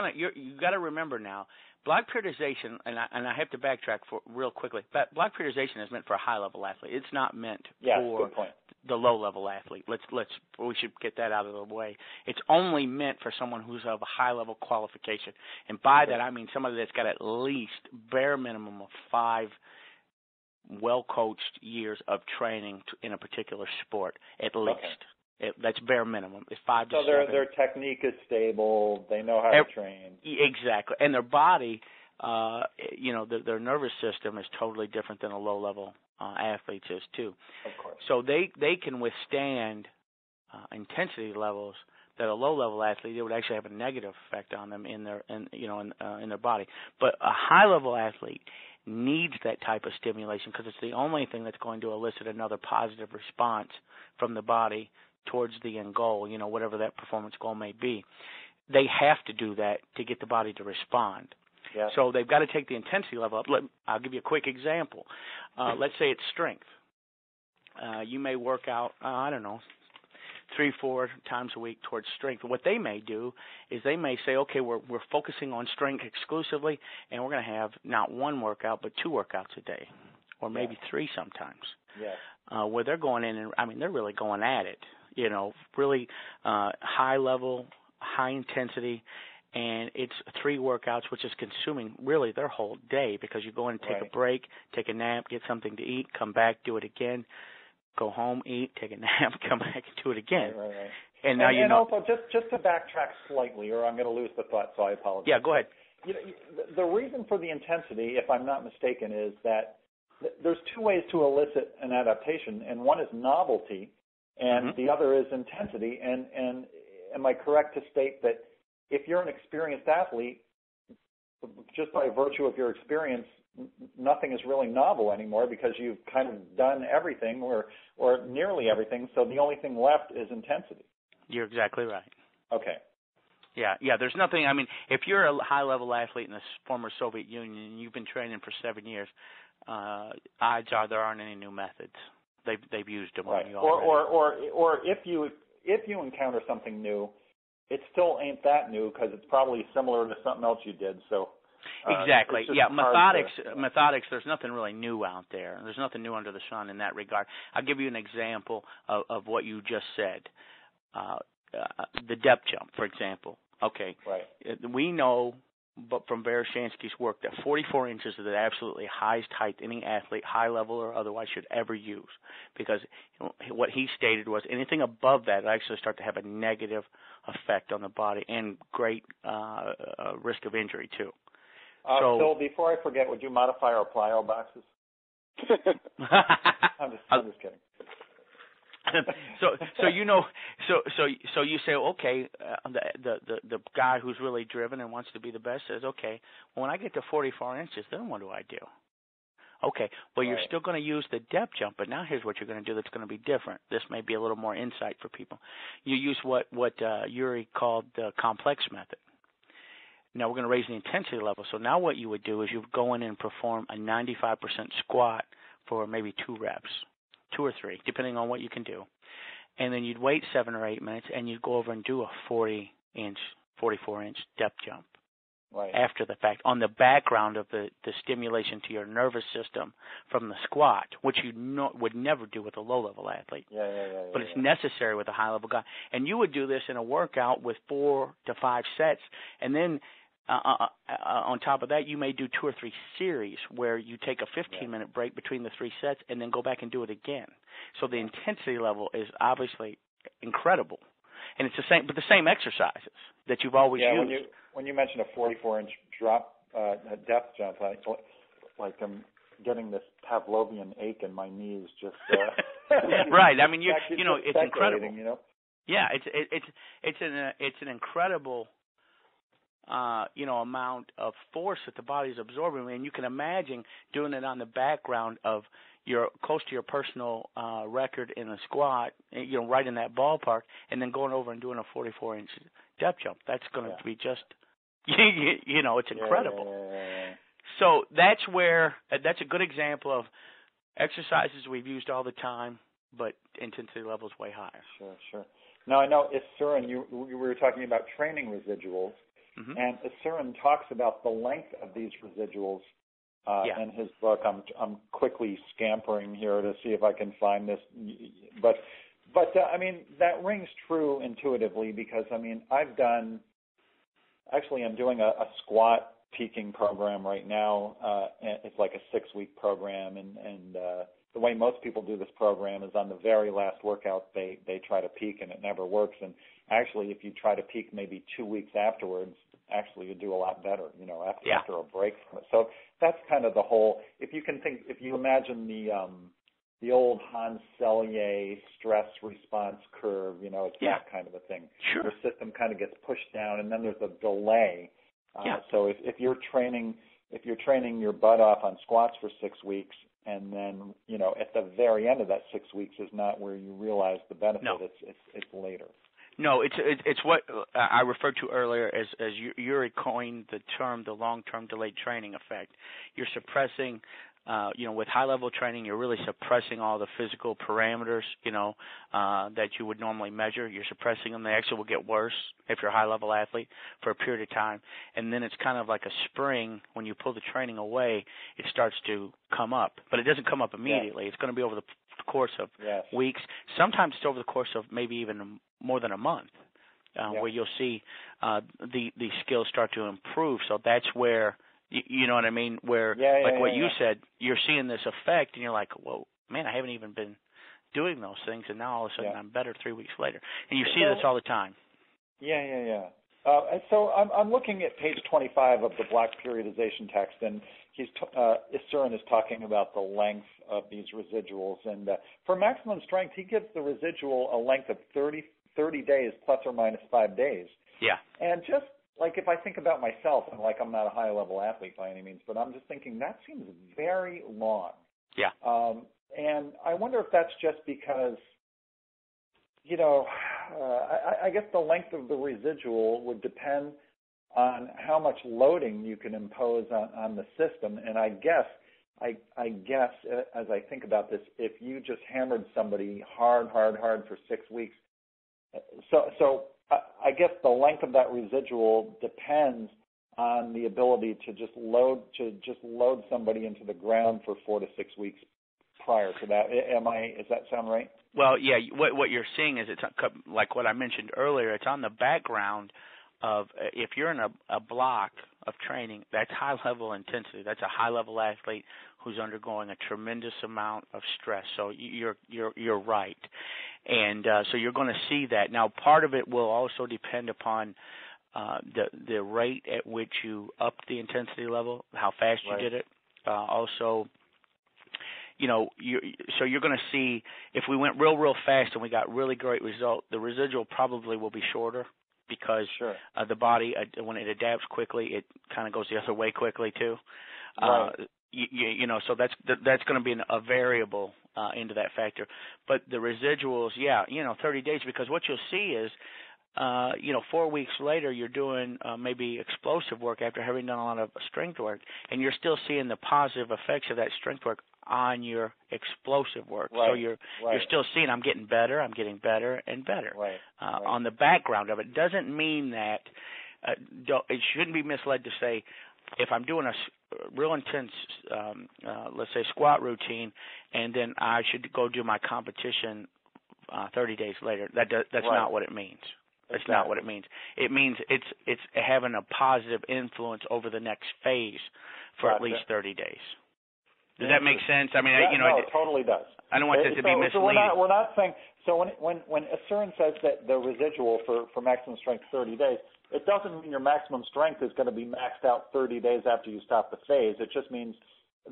Speaker 4: got to remember now, block periodization, and I have to backtrack for real quickly. But block periodization is meant for a high level athlete. It's not meant for
Speaker 2: good point.
Speaker 4: The low level athlete. We should get that out of the way. It's only meant for someone who's of a high level qualification, and by that I mean somebody that's got at least bare minimum of 5 well-coached years of training in a particular sport, at least. Okay. That's bare minimum. It's 5 to 7.
Speaker 2: So their technique is stable. They know how to train.
Speaker 4: Exactly. And their body, their nervous system is totally different than a low-level athlete's is, too.
Speaker 2: Of course.
Speaker 4: So they can withstand intensity levels that a low-level athlete, it would actually have a negative effect on them in their body. But a high-level athlete needs that type of stimulation because it's the only thing that's going to elicit another positive response from the body towards the end goal, whatever that performance goal may be. They have to do that to get the body to respond.
Speaker 2: Yeah.
Speaker 4: So they've got to take the intensity level up. I'll give you a quick example. Let's say it's strength. You may work out, 3-4 times a week towards strength. What they may do is they may say, okay, we're focusing on strength exclusively, and we're going to have not one workout but 2 workouts a day, or maybe 3 sometimes.
Speaker 2: Yeah.
Speaker 4: Where they're going in and they're really going at it, really high level, high intensity, and it's 3 workouts, which is consuming really their whole day because you go in and take a break, take a nap, get something to eat, come back, do it again. Go home, eat, take a nap, come back, and do it again.
Speaker 2: Right.
Speaker 4: And now
Speaker 2: and also, just to backtrack slightly, or I'm going to lose the thought, so I apologize.
Speaker 4: Yeah, go ahead.
Speaker 2: The reason for the intensity, if I'm not mistaken, is that there's 2 ways to elicit an adaptation, and one is novelty, and the other is intensity. And am I correct to state that if you're an experienced athlete, just by virtue of your experience, nothing is really novel anymore because you've kind of done everything or nearly everything, so the only thing left is intensity.
Speaker 4: You're exactly right.
Speaker 2: Okay.
Speaker 4: Yeah, there's nothing, if you're a high-level athlete in the former Soviet Union and you've been training for 7 years, odds are there aren't any new methods. They've used them on you already.
Speaker 2: Or if you encounter something new, it still ain't that new because it's probably similar to something else you did, so...
Speaker 4: Exactly. Yeah, methodics, there's nothing really new out there. There's nothing new under the sun in that regard. I'll give you an example of what you just said. The depth jump, for example. Okay.
Speaker 2: Right.
Speaker 4: We know from Veroshansky's work that 44 inches is the absolutely highest height any athlete, high level or otherwise, should ever use. Because what he stated was anything above that will actually start to have a negative effect on the body and great risk of injury, too.
Speaker 2: So before I forget, would you modify our plyo boxes? I'm just kidding.
Speaker 4: So you say, okay, the guy who's really driven and wants to be the best says, okay, well, when I get to 44 inches, then what do I do? Okay, well, you're still going to use the depth jump, but now here's what you're going to do that's going to be different. This may be a little more insight for people. You use what Yuri called the complex method. Now we're going to raise the intensity level. So now what you would do is you would go in and perform a 95% squat for maybe 2 reps, 2 or 3, depending on what you can do. And then you'd wait 7 or 8 minutes, and you'd go over and do a 44-inch depth jump after the fact on the background of the stimulation to your nervous system from the squat, which you would never do with a low-level athlete. But it's necessary with a high-level guy. And you would do this in a workout with 4 to 5 sets, and then on top of that, you may do 2 or 3 series where you take a 15-minute break between the 3 sets and then go back and do it again. So the intensity level is obviously incredible, and it's the same exercises that you've always used.
Speaker 2: When you mentioned a 44-inch drop depth jump, getting this Pavlovian ache in my knees. Just
Speaker 4: right. I mean, you know, it's incredible.
Speaker 2: You know?
Speaker 4: Yeah, it's an incredible you know, amount of force that the body's absorbing, and you can imagine doing it on the background of your close to your personal record in a squat, you know, right in that ballpark, and then going over and doing a 44-inch depth jump. That's going to be just, you know, it's incredible.
Speaker 2: Yeah.
Speaker 4: So that's a good example of exercises we've used all the time, but intensity level is way higher.
Speaker 2: Sure. Now, I know Isurin, we were talking about training residuals, and Isurin talks about the length of these residuals in his book. I'm quickly scampering here to see if I can find this, but I mean, that rings true intuitively because, I mean, I'm doing a squat peaking program right now. It's like a 6-week program, and the way most people do this program is on the very last workout they try to peak, and it never works. And actually, if you try to peak maybe 2 weeks afterwards, actually you do a lot better, you know, after a break from it. So that's kind of the whole. If you imagine the old Hans Selye stress response curve, you know, it's that kind of a thing.
Speaker 4: Sure.
Speaker 2: Your system kind of gets pushed down, and then there's a delay. So if you're training your butt off on squats for 6 weeks, and then, you know, at the very end of that 6 weeks is not where you realize the benefit.
Speaker 4: No.
Speaker 2: It's later.
Speaker 4: No, it's what I referred to earlier as Yuri coined the term, the long-term delayed training effect. You're suppressing, you know, with high-level training, you're really suppressing all the physical parameters, you know, that you would normally measure. You're suppressing them. They actually will get worse if you're a high-level athlete for a period of time. And then it's kind of like a spring. When you pull the training away, it starts to come up. But it doesn't come up immediately. It's going to be over the course of weeks. Sometimes it's over the course of maybe even more than a month, where you'll see the skills start to improve. So that's where, you know what I mean, where what you said, you're seeing this effect, and you're like, whoa, man, I haven't even been doing those things, and now all of a sudden I'm better 3 weeks later. And you see this all the time.
Speaker 2: Yeah. So I'm looking at page 25 of the block periodization text, and Isurin is talking about the length of these residuals. And for maximum strength, he gives the residual a length of 30 days plus or minus 5 days. Yeah. And just like if I think about myself, and like I'm not a high-level athlete by any means, but I'm just thinking that seems very long.
Speaker 4: Yeah.
Speaker 2: And I wonder if that's just because, you know, I guess the length of the residual would depend on how much loading you can impose on the system. And I guess as I think about this, if you just hammered somebody hard for 6 weeks, so I guess the length of that residual depends on the ability to just load somebody into the ground for 4 to 6 weeks prior to that. Does that sound right?
Speaker 4: Well, yeah. What you're seeing is it's like what I mentioned earlier. It's on the background of if you're in a block of training, that's high level intensity. That's a high level athlete who's undergoing a tremendous amount of stress. So you're right, and so you're going to see that. Now, part of it will also depend upon the rate at which you upped the intensity level, how fast you did it. Also, you know, so you're going to see if we went real fast and we got really great result, the residual probably will be shorter because the body, when it adapts quickly, it kind of goes the other way quickly too. You know, so that's going to be a variable into that factor. But the residuals, 30 days, because what you'll see is, 4 weeks later, you're doing maybe explosive work after having done a lot of strength work, and you're still seeing the positive effects of that strength work on your explosive work. So you're still seeing I'm getting better and better on the background of it. Doesn't mean that it shouldn't be misled to say if I'm doing a real intense, let's say squat routine, and then I should go do my competition 30 days later. That's not what it means. That's not what it means. It means it's having a positive influence over the next phase for at least 30 days. Does that make sense? I mean,
Speaker 2: it totally does.
Speaker 4: I don't want that to be misleading.
Speaker 2: So we're not saying. So when Isurin says that the residual for maximum strength 30 days, it doesn't mean your maximum strength is going to be maxed out 30 days after you stop the phase. It just means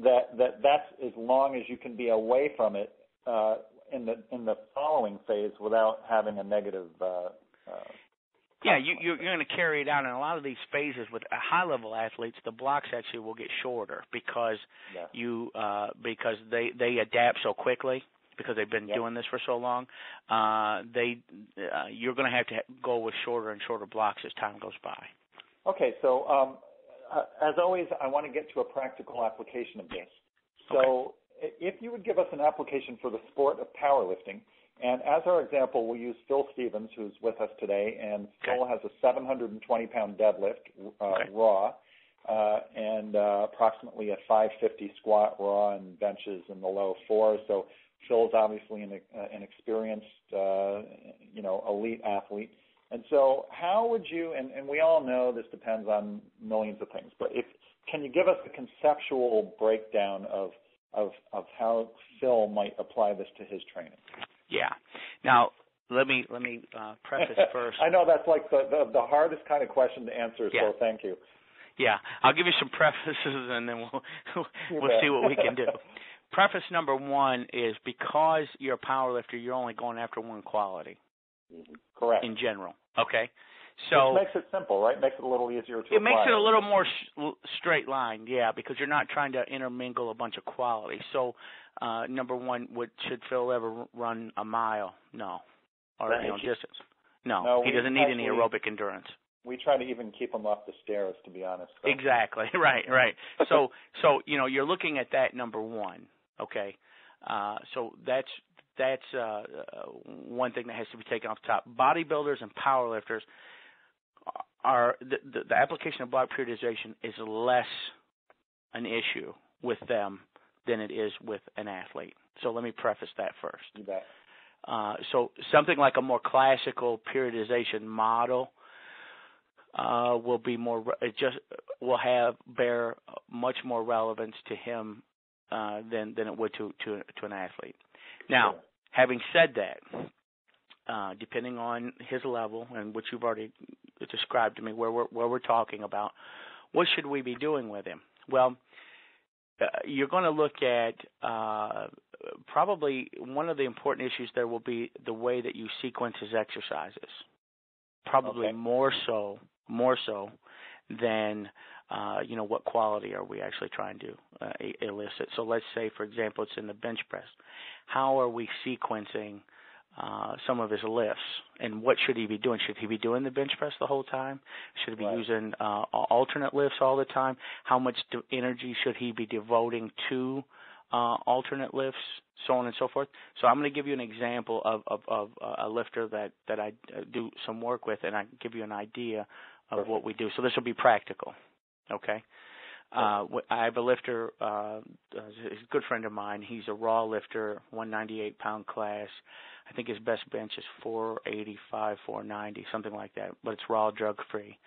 Speaker 2: that's as long as you can be away from it in the following phase without having a negative.
Speaker 4: Yeah, you're going to carry it out in a lot of these phases with high-level athletes. The blocks actually will get shorter because because they adapt so quickly because they've been doing this for so long. You're going to have to go with shorter and shorter blocks as time goes by. Okay,
Speaker 2: so as always, I want to get to a practical application of this. So if you would give us an application for the sport of powerlifting, and as our example, we'll use Phil Stevens, who's with us today, and Phil has a 720-pound deadlift raw and approximately a 550 squat raw and benches in the low fours. So Phil's obviously an experienced, elite athlete. And so how would you, and we all know this depends on millions of things, but can you give us a conceptual breakdown of how Phil might apply this to his training?
Speaker 4: Yeah. Now, let me preface first.
Speaker 2: I know that's like the hardest kind of question to answer, so thank you.
Speaker 4: Yeah, I'll give you some prefaces, and then we'll see what we can do. Preface number one is because you're a power lifter, you're only going after one quality.
Speaker 2: Correct.
Speaker 4: In general, okay? So
Speaker 2: which makes it simple, right? Makes it a little easier to apply.
Speaker 4: It makes it a little more straight line, because you're not trying to intermingle a bunch of quality. So, number one, should Phil ever run a mile? No. Or distance? No, he doesn't need any aerobic endurance.
Speaker 2: We try to even keep him off the stairs, to be honest. So.
Speaker 4: Exactly. Right. So you're looking at that number one, okay? So that's one thing that has to be taken off the top. Bodybuilders and powerlifters are the application of block periodization is less an issue with them than it is with an athlete. So let me preface that first.
Speaker 2: You bet.
Speaker 4: So something like a more classical periodization model will be more. Will bear much more relevance to him than it would to an athlete. Now, having said that, depending on his level and which you've already described to me, where we're talking about, what should we be doing with him? Well, you're going to look at probably one of the important issues there will be the way that you sequence his exercises. Probably more so than what quality are we actually trying to elicit. So let's say, for example, it's in the bench press. How are we sequencing some of his lifts, and what should he be doing? Should he be doing the bench press the whole time? Should he be using alternate lifts all the time? How much energy should he be devoting to alternate lifts, so on and so forth? So I'm going to give you an example of a lifter that I do some work with, and I can give you an idea of what we do. So this will be practical, okay? I have a lifter, he's a good friend of mine. He's a raw lifter, 198-pound class. I think his best bench is 485, 490, something like that, but it's raw, drug-free.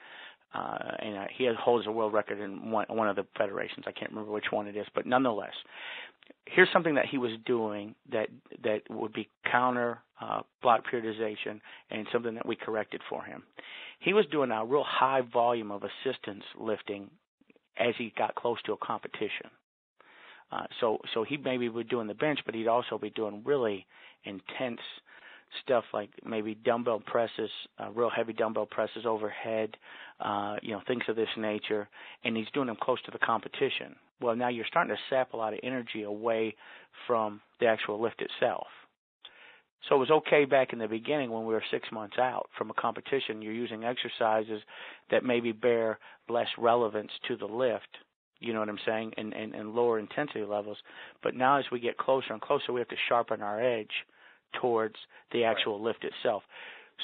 Speaker 4: And he holds a world record in one of the federations. I can't remember which one it is, but nonetheless, here's something that he was doing that would be counter block periodization, and something that we corrected for him. He was doing a real high volume of assistance lifting as he got close to a competition. So he maybe would be doing the bench, but he'd also be doing really intense stuff like maybe dumbbell presses, real heavy dumbbell presses overhead, things of this nature, and he's doing them close to the competition. Well, now you're starting to sap a lot of energy away from the actual lift itself. So it was okay back in the beginning when we were 6 months out from a competition. You're using exercises that maybe bear less relevance to the lift, you know what I'm saying, and lower intensity levels. But now as we get closer and closer, we have to sharpen our edge towards the actual lift itself.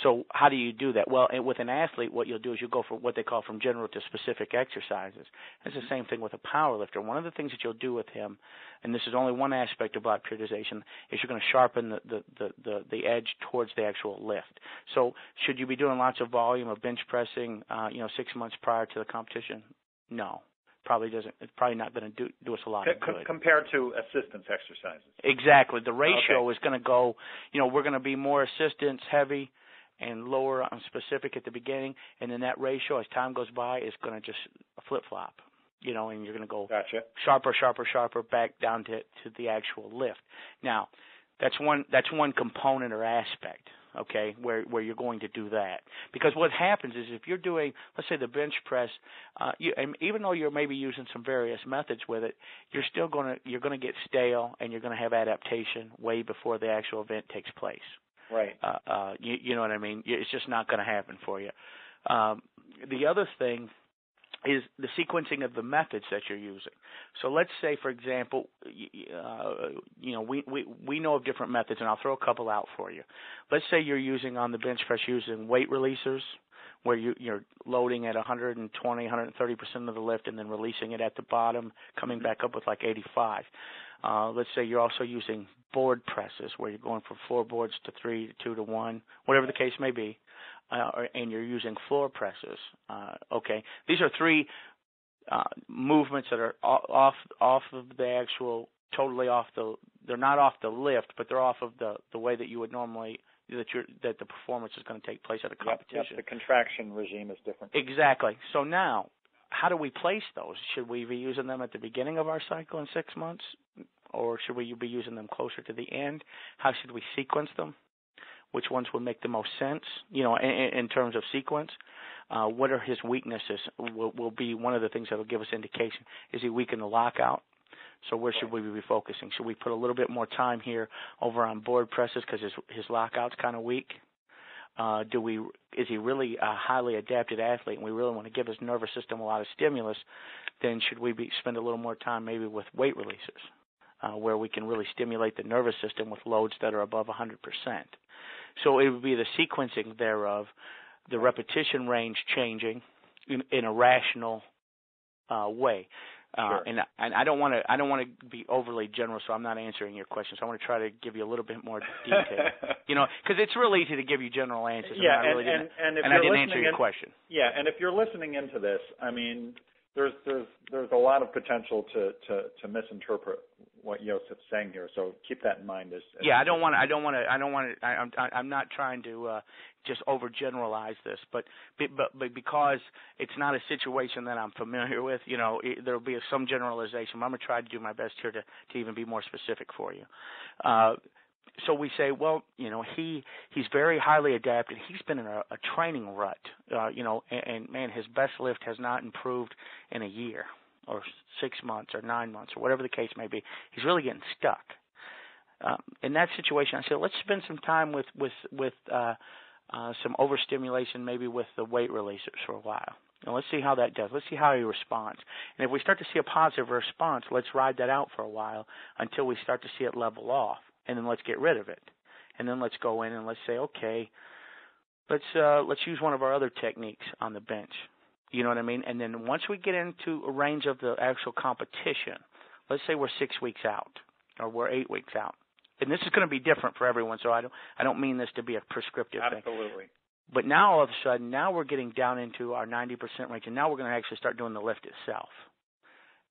Speaker 4: So how do you do that? Well, with an athlete, what you'll do is you'll go for what they call from general to specific exercises. It's the same thing with a power lifter. One of the things that you'll do with him, and this is only one aspect of block periodization, is you're going to sharpen the edge towards the actual lift. So should you be doing lots of volume of bench pressing, 6 months prior to the competition? No. It's probably not going to do us a lot of good.
Speaker 2: Compared to assistance exercises.
Speaker 4: Exactly. The ratio is going to go, we're going to be more assistance heavy and lower on specific at the beginning, and then that ratio, as time goes by, is going to just flip-flop. you know, and you're going to go
Speaker 2: Gotcha.
Speaker 4: sharper back down to the actual lift. Now, that's one component or aspect, okay, where you're going to do that. Because what happens is if you're doing, let's say, the bench press, and even though you're maybe using some various methods with it, you're going to get stale and you're going to have adaptation way before the actual event takes place.
Speaker 2: Right.
Speaker 4: You know what I mean? It's just not going to happen for you. The other thing is the sequencing of the methods that you're using. So let's say, for example, you know, we know of different methods, and I'll throw a couple out for you. Let's say you're using on the bench press using weight releasers, where you're loading at 120, 130% of the lift and then releasing it at the bottom, coming back up with like 85. Let's say you're also using board presses, where you're going from 4 boards to 3 to 2 to 1, whatever the case may be. And you're using floor presses. Okay, these are 3 movements that are off of the actual, totally off the. They're not off the lift, but they're off of the way that you would normally that the performance is going to take place at a competition.
Speaker 2: Yep, the contraction regime is different.
Speaker 4: Exactly. So now, how do we place those? Should we be using them at the beginning of our cycle in 6 months, or should we be using them closer to the end? How should we sequence them? Which ones would make the most sense, you know, in terms of sequence? What are his weaknesses will be one of the things that will give us indication. Is he weak in the lockout? So where should we be focusing? Should we put a little bit more time here over on board presses because his lockout's kind of weak? Is he really a highly adapted athlete and we really want to give his nervous system a lot of stimulus? Then should we spend a little more time maybe with weight releasers, where we can really stimulate the nervous system with loads that are above 100%? So it would be the sequencing thereof, the repetition range changing in a rational way.
Speaker 2: Sure.
Speaker 4: And I don't want to be overly general, so I'm not answering your question. So I want to try to give you a little bit more detail. You know, because it's real easy to give you general answers.
Speaker 2: Yeah,
Speaker 4: and I didn't answer your question.
Speaker 2: Yeah, and if you're listening into this, I mean, there's a lot of potential to misinterpret what Yosef's saying here. So keep that in mind. I'm not trying to just overgeneralize this, but because it's not a situation that I'm familiar with, you know, there'll be some generalization. I'm going to try to do my best here to even be more specific for you. So we say, well, you know, he's very highly adapted. He's been in a training rut, you know, and man, his best lift has not improved in a year or 6 months or 9 months or whatever the case may be. He's really getting stuck. In that situation, I said, let's spend some time with some overstimulation, maybe with the weight releasers for a while. And let's see how that does. Let's see how he responds. And if we start to see a positive response, let's ride that out for a while until we start to see it level off. And then let's get rid of it. And then let's go in and let's say, okay, let's use one of our other techniques on the bench. You know what I mean? And then once we get into a range of the actual competition, let's say we're 6 weeks out or we're 8 weeks out. And this is going to be different for everyone, so I don't mean this to be a prescriptive thing. Absolutely.
Speaker 4: But now all of a sudden, now we're getting down into our 90% range, and now we're going to actually start doing the lift itself.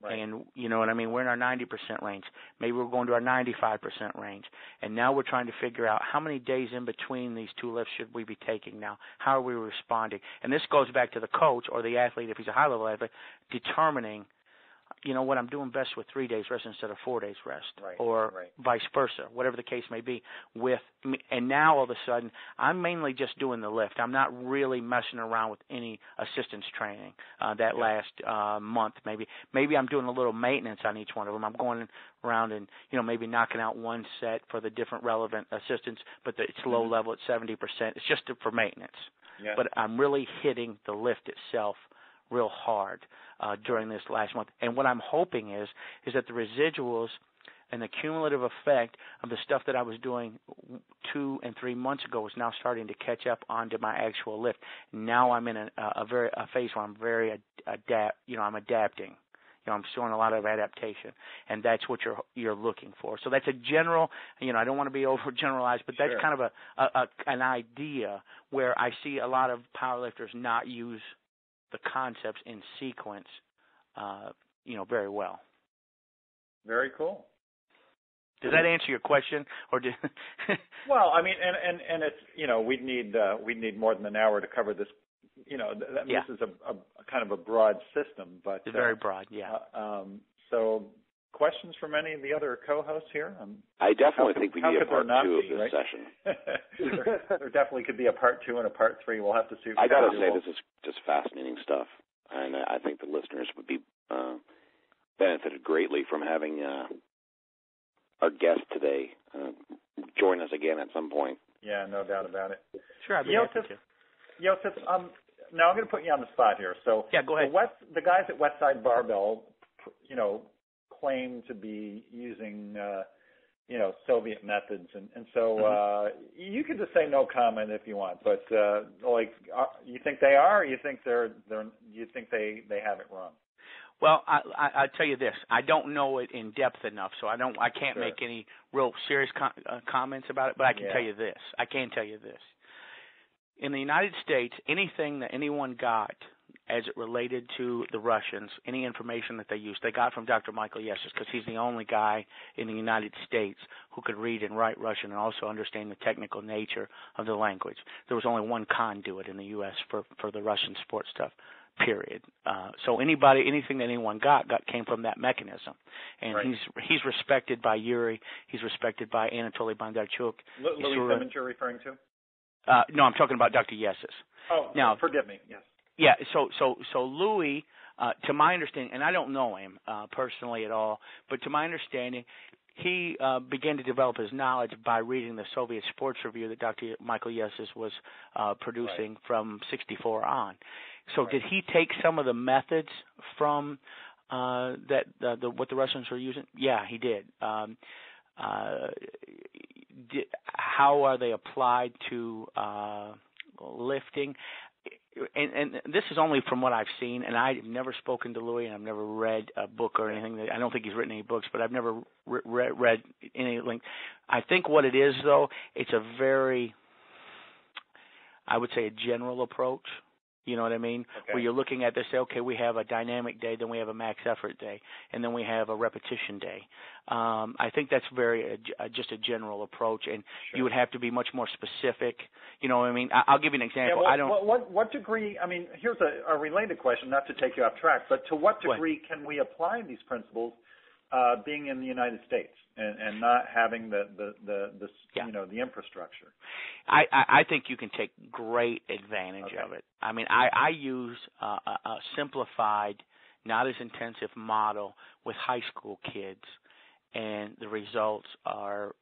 Speaker 4: Right. And you know what I mean? We're in our 90% range. Maybe we're going to our 95% range. And now we're trying to figure out how many days in between these 2 lifts should we be taking now? How are we responding? And this goes back to the coach or the athlete, if he's a high-level athlete, determining, you know what, I'm doing best with 3 days rest instead of 4 days rest, or vice versa, whatever the case may be. And now all of a sudden, I'm mainly just doing the lift. I'm not really messing around with any assistance training last month. Maybe I'm doing a little maintenance on each one of them. I'm going around and, you know, maybe knocking out one set for the different relevant assistance, but it's low level at 70%. It's just for maintenance. Yeah. But I'm really hitting the lift itself real hard during this last month. And what I'm hoping is that the residuals and the cumulative effect of the stuff that I was doing 2 and 3 months ago is now starting to catch up onto my actual lift. Now I'm in a phase where I'm very I'm adapting. You know, I'm showing a lot of adaptation, and that's what you're looking for. So that's a general, you know, I don't want to be overgeneralized, but that's kind of an idea where I see a lot of powerlifters not use the concepts in sequence, you know, very well.
Speaker 2: Very cool.
Speaker 4: Does that answer your question, or did?
Speaker 2: Well, I mean, and it's, you know, we'd need more than an hour to cover this This is a kind of a broad system, but
Speaker 4: it's very broad, yeah.
Speaker 2: So, questions from any of the other co-hosts here?
Speaker 1: I definitely think we need a part 2 of this
Speaker 2: right?
Speaker 1: session.
Speaker 2: there definitely could be a part 2 and a part 3. We'll have to see.
Speaker 1: I got to say, this is just fascinating stuff, and I think the listeners would be benefited greatly from having our guest today join us again at some point.
Speaker 2: Yeah, no doubt about it.
Speaker 4: Sure, I'd be happy to.
Speaker 2: Yosef, now I'm going to put you on the spot here. So,
Speaker 4: yeah, go ahead.
Speaker 2: The guys at Westside Barbell, claim to be using, Soviet methods, and so you can just say no comment if you want. But you think they are, or you think you think they have it wrong?
Speaker 4: Well, I tell you this: I don't know it in depth enough, so I can't
Speaker 2: Sure.
Speaker 4: make any real serious comments about it. But I can tell you this: in the United States, anything that anyone got as it related to the Russians, any information that they used, they got from Dr. Michael Yessis, because he's the only guy in the United States who could read and write Russian and also understand the technical nature of the language. There was only one conduit in the U.S. for the Russian sports stuff, period. So anything that anyone got came from that mechanism. And
Speaker 2: right.
Speaker 4: he's respected by Yuri. He's respected by Anatoly Bondarchuk.
Speaker 2: Louis Simmons you're referring to?
Speaker 4: No, I'm talking about Dr. Yessis.
Speaker 2: Oh, now, forgive me, yes.
Speaker 4: Yeah, so Louis, to my understanding, and I don't know him personally at all, but to my understanding, he began to develop his knowledge by reading the Soviet Sports Review that Dr. Michael Yessis was producing from '64 on. So did he take some of the methods from what the Russians were using? Yeah, he did. How are they applied to lifting? And this is only from what I've seen, and I've never spoken to Louis, and I've never read a book or anything. I don't think he's written any books, but I've never read any link. I think what it is, though, it's a very, I would say, a general approach. You know what I mean?
Speaker 2: Okay.
Speaker 4: Where you're looking at this, say, okay, we have a dynamic day, then we have a max effort day, and then we have a repetition day. I think that's very just a general approach, and you would have to be much more specific. You know what I mean? I'll give you an example.
Speaker 2: What degree? I mean, here's a related question, not to take you off track, but to what degree can we apply these principles being in the United States and not having the infrastructure?
Speaker 4: I think you can take great advantage of it. I mean, I use a simplified, not as intensive model with high school kids, and the results are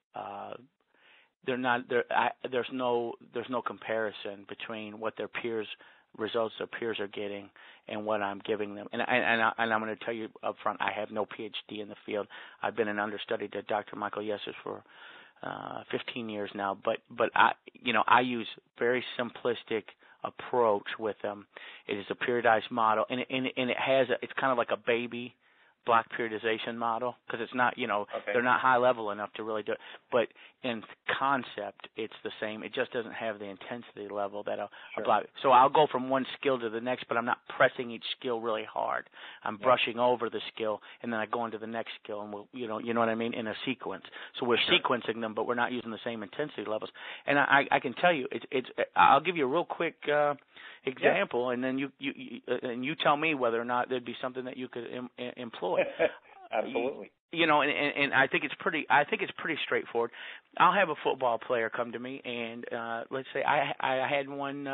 Speaker 4: there's no comparison between what their peers are getting and what I'm giving them. And I'm going to tell you up front, I have no PhD in the field. I've been an understudy to Dr. Michael Yessis for 15 years now, but I use very simplistic approach with them. It is a periodized model, and it's kind of like a baby block periodization model, because it's not, they're not high level enough to really do it. But in concept, it's the same. It just doesn't have the intensity level that a block. So I'll go from one skill to the next, but I'm not pressing each skill really hard. I'm brushing over the skill, and then I go into the next skill, and you know what I mean, in a sequence. So we're sequencing them, but we're not using the same intensity levels. And I can tell you, I'll give you a real quick example, and then you tell me whether or not there'd be something that you could employ.
Speaker 2: Absolutely.
Speaker 4: And I think it's pretty straightforward. I'll have a football player come to me, and let's say I had one.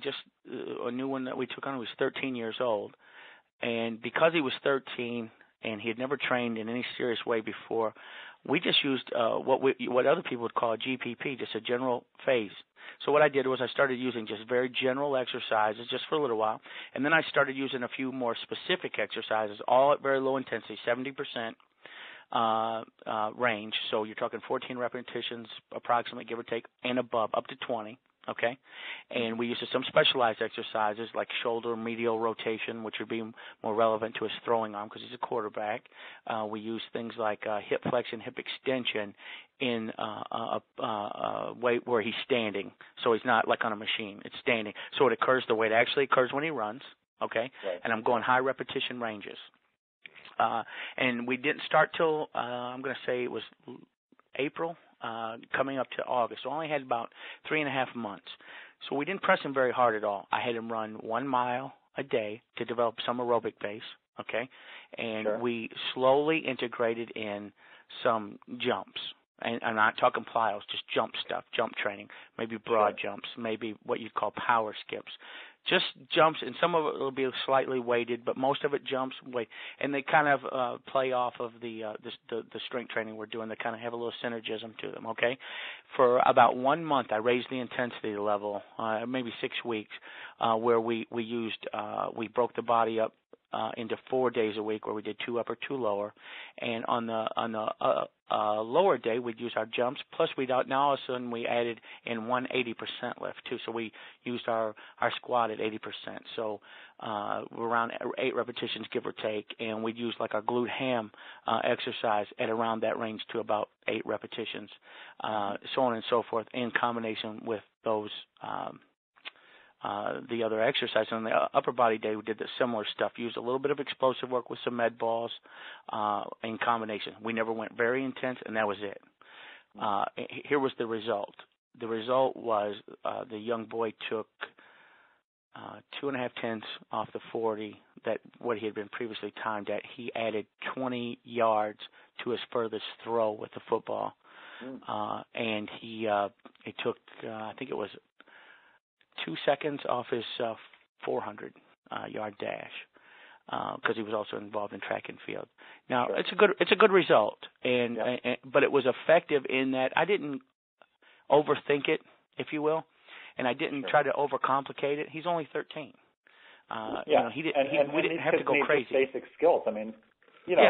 Speaker 4: Just a new one that we took on. He was 13 years old, and because he was 13 and he had never trained in any serious way before, we just used what other people would call a GPP, just a general phase. So what I did was I started using just very general exercises just for a little while, and then I started using a few more specific exercises, all at very low intensity, 70% range. So you're talking 14 repetitions approximately, give or take, and above, up to 20. Okay, and we use some specialized exercises like shoulder medial rotation, which would be more relevant to his throwing arm because he's a quarterback. We use things like hip flexion, hip extension in a way where he's standing, so he's not like on a machine. It's standing, so it occurs the way it actually occurs when he runs. Okay, and I'm going high repetition ranges. And we didn't start till I'm going to say it was April. Coming up to August. So I only had about 3.5 months. So we didn't press him very hard at all. I had him run 1 mile a day to develop some aerobic base, okay? And
Speaker 2: Sure.
Speaker 4: we slowly integrated in some jumps. And I'm not talking plyos, just jump stuff, jump training, maybe broad jumps, maybe what you'd call power skips. Just jumps, and some of it will be slightly weighted, but most of it jumps weight, and they kind of play off of the strength training we're doing. They kind of have a little synergism to them. Okay, for about 1 month, I raised the intensity level, maybe 6 weeks, where we broke the body up into 4 days a week, where we did 2 upper, 2 lower, and on the lower day we'd use our jumps. Plus, now all of a sudden we added in 180% lift too. So we used our squat at 80%. So we're around 8 repetitions, give or take, and we'd use like our glute ham exercise at around that range to about 8 repetitions, so on and so forth, in combination with those. The other exercise. On the upper body day, we did the similar stuff, used a little bit of explosive work with some med balls in combination. We never went very intense, and that was it. Here was the result. The result was the young boy took 2.5 tenths off the 40, that what he had been previously timed at. He added 20 yards to his furthest throw with the football, and he took, I think it was 2 seconds off his 400-yard dash, because he was also involved in track and field. Now, it's a good result, but it was effective in that I didn't overthink it, if you will, and I didn't try to overcomplicate it. He's only 13. We didn't have to go crazy.
Speaker 2: Basic skills. I mean, 70%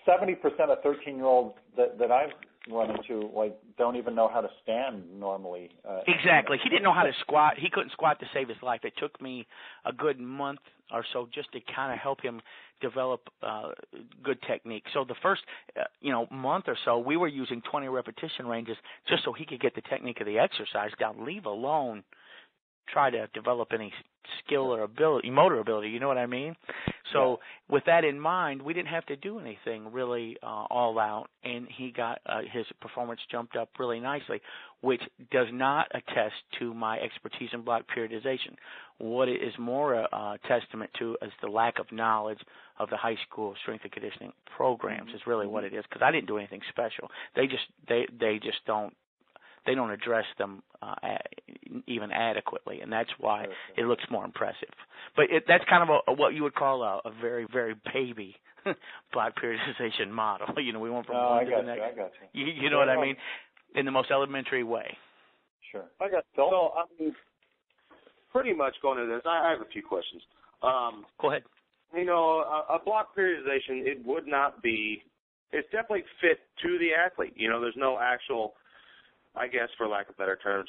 Speaker 2: of 13-year-olds that I've run into don't even know how to stand normally.
Speaker 4: Exactly. He didn't know how to squat. He couldn't squat to save his life. It took me a good month or so just to kind of help him develop good technique. So the first month or so, we were using 20 repetition ranges just so he could get the technique of the exercise down, leave alone try to develop any skill or ability, motor ability, you know what I mean? So with that in mind, we didn't have to do anything really all out, and he got his performance jumped up really nicely, which does not attest to my expertise in block periodization. What it is more a testament to is the lack of knowledge of the high school strength and conditioning programs is really what it is, because I didn't do anything special. They just don't address them even adequately, and that's why it looks more impressive. But that's kind of what you would call a very, very baby block periodization model. You know, we went from one to the next.
Speaker 2: I got you.
Speaker 4: You know what I mean? In the most elementary way.
Speaker 2: Sure.
Speaker 3: I got you. So I'm pretty much going to this. I have a few questions.
Speaker 4: Go ahead.
Speaker 3: You know, a block periodization, it would not be, it's definitely fit to the athlete. You know, there's no actual, I guess, for lack of better terms,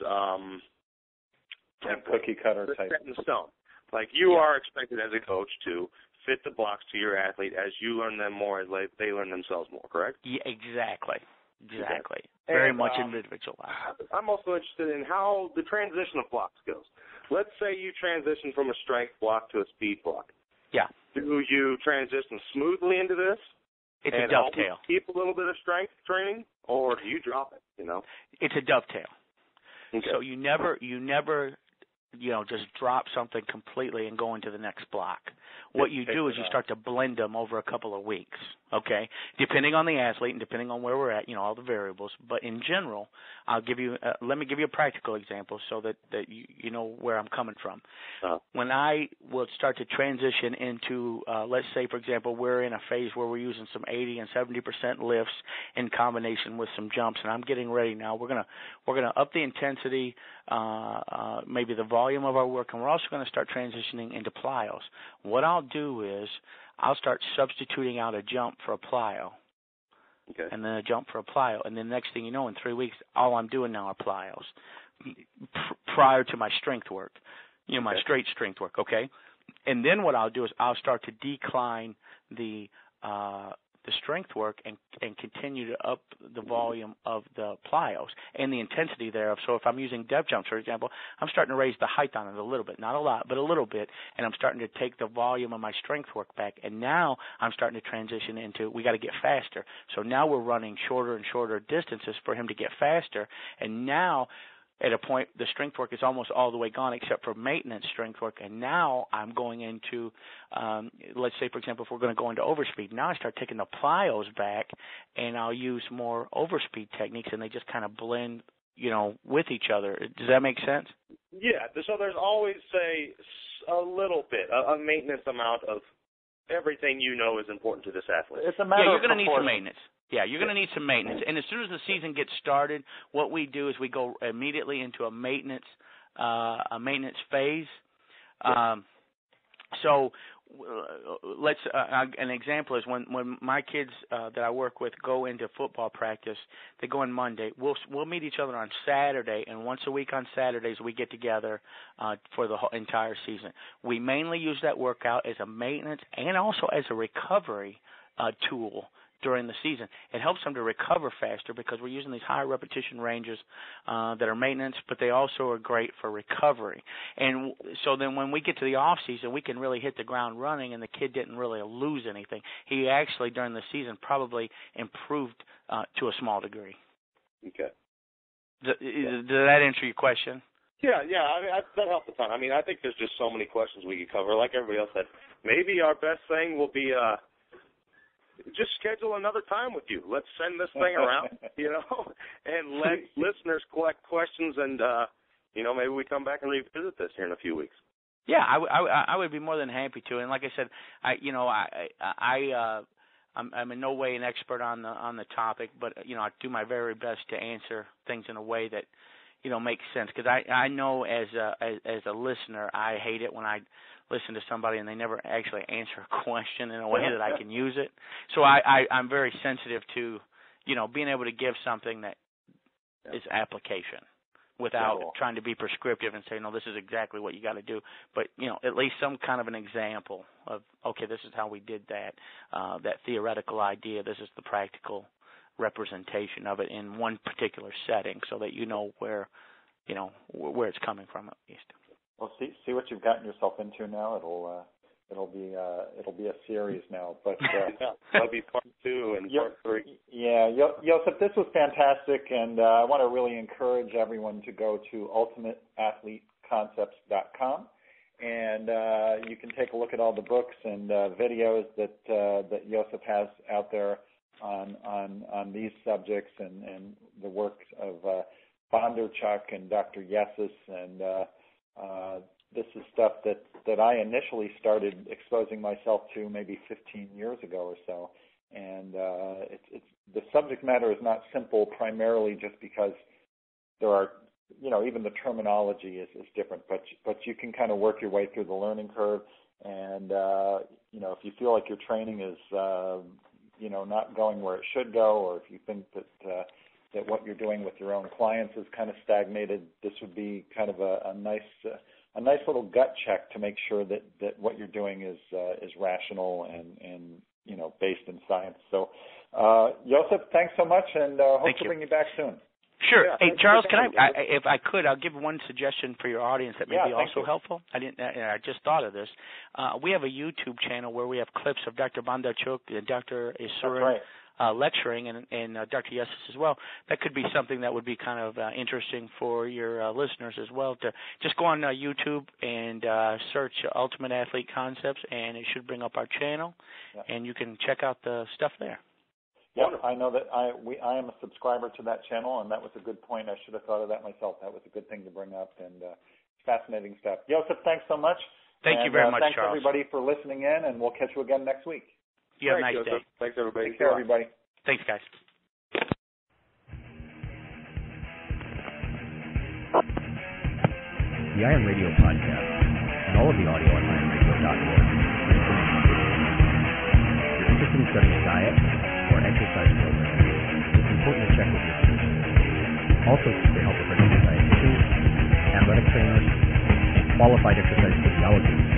Speaker 2: cookie cutter type.
Speaker 3: Set in stone. Like you are expected as a coach to fit the blocks to your athlete as you learn them more, as they learn themselves more, correct?
Speaker 4: Yeah, exactly.
Speaker 3: Okay.
Speaker 4: Very
Speaker 3: and,
Speaker 4: much individualized.
Speaker 3: I'm also interested in how the transition of blocks goes. Let's say you transition from a strength block to a speed block.
Speaker 4: Yeah.
Speaker 3: Do you transition smoothly into this?
Speaker 4: It's a dovetail.
Speaker 3: Keep a little bit of strength training, or do you drop it? You know,
Speaker 4: it's a dovetail.
Speaker 3: Okay.
Speaker 4: So you never, just drop something completely and go into the next block. What you do is you start to blend them over a couple of weeks, okay? Depending on the athlete and depending on where we're at, all the variables. But in general, let me give you a practical example so that you know where I'm coming from. When I will start to transition into, let's say, for example, we're in a phase where we're using some 80 and 70% lifts in combination with some jumps, and I'm getting ready now. We're gonna up the intensity, maybe the volume of our work, and we're also going to start transitioning into plyos. What I'll do is I'll start substituting out a jump for a plyo, and then a jump for a plyo, and then next thing you know, in 3 weeks, all I'm doing now are plyos prior to my strength work, my straight strength work, okay? And then what I'll do is I'll start to decline the strength work and continue to up the volume of the plyos and the intensity thereof. So if I'm using depth jumps, for example, I'm starting to raise the height on it a little bit, not a lot, but a little bit, and I'm starting to take the volume of my strength work back. And now I'm starting to transition into, we got to get faster. So now we're running shorter and shorter distances for him to get faster. And now at a point the strength work is almost all the way gone except for maintenance strength work, and now I'm going into, let's say, for example, if we're going to go into overspeed, now I start taking the plyos back, and I'll use more overspeed techniques, and they just kind of blend, with each other. Does that make sense?
Speaker 3: Yeah, so there's always, say, a little bit, a maintenance amount of everything is important to this athlete.
Speaker 2: It's a matter
Speaker 4: you're
Speaker 2: of
Speaker 4: going to need some
Speaker 2: proportion.
Speaker 4: maintenance. Yeah, you're going to need some maintenance. And as soon as the season gets started, what we do is we go immediately into a maintenance phase. So let's an example is when my kids that I work with go into football practice, they go on Monday. We'll meet each other on Saturday, and once a week on Saturdays we get together for the whole entire season. We mainly use that workout as a maintenance and also as a recovery tool during the season. It helps them to recover faster because we're using these higher repetition ranges that are maintenance, but they also are great for recovery. And so then when we get to the off season, we can really hit the ground running, and the kid didn't really lose anything. He actually, during the season, probably improved to a small degree.
Speaker 3: Okay.
Speaker 4: Does that answer your question?
Speaker 3: Yeah, I mean, that helped a ton. I mean, I think there's just so many questions we could cover. Like everybody else said, maybe our best thing will be just schedule another time with you. Let's send this thing around, and let listeners collect questions, and maybe we come back and revisit this here in a few weeks.
Speaker 4: Yeah, I would be more than happy to. And like I said, I'm in no way an expert on the topic, but I do my very best to answer things in a way that makes sense. Because I know as a listener, I hate it when I listen to somebody and they never actually answer a question in a way that I can use it. So I'm very sensitive to, being able to give something that is application without trying to be prescriptive and say, no, this is exactly what you got to do. But, at least some kind of an example of, okay, this is how we did that theoretical idea. This is the practical representation of it in one particular setting so that where it's coming from at least.
Speaker 2: Well, see what you've gotten yourself into now. It'll be a series now. But
Speaker 3: that'll be part 2 and part 3.
Speaker 2: Yeah, Yosef, this was fantastic, and I want to really encourage everyone to go to ultimateathleteconcepts.com, and you can take a look at all the books and videos that Yosef has out there on these subjects and the works of Bondarchuk and Dr. Yesus, and this is stuff that I initially started exposing myself to maybe 15 years ago or so. And it's the subject matter is not simple primarily just because there are, even the terminology is different, but you can kind of work your way through the learning curve. And, if you feel like your training is, not going where it should go, or if you think that what you're doing with your own clients is kind of stagnated, this would be kind of a nice little gut check to make sure that what you're doing is rational and based in science. So, Yosef, thanks so much, and hope to bring you back soon.
Speaker 4: Sure.
Speaker 2: Yeah,
Speaker 4: hey, Charles, can if I could, I'll give one suggestion for your audience that may be also helpful. I just thought of this. We have a YouTube channel where we have clips of Dr. Bondarchuk and Dr. Isurin lecturing, and Dr. Yesus as well. That could be something that would be kind of interesting for your listeners as well. To just go on YouTube and search Ultimate Athlete Concepts, and it should bring up our channel, and you can check out the stuff there.
Speaker 2: Yeah, I know that I am a subscriber to that channel, and that was a good point. I should have thought of that myself. That was a good thing to bring up, and fascinating stuff. Yosef, thanks so much.
Speaker 4: Thank you very much,
Speaker 2: thanks
Speaker 4: Charles.
Speaker 2: Thanks, everybody, for listening in, and we'll catch you again next week.
Speaker 4: You have a nice day.
Speaker 3: Thanks, everybody.
Speaker 2: Take care, everybody.
Speaker 4: Thanks, guys.
Speaker 6: The Iron Radio podcast and all of the audio on ironradio.org. If you're interested in studying diet or exercise programs, it's important to check with your physician. Also, they help with registered dietitians, athletic trainers, and qualified exercise physiologists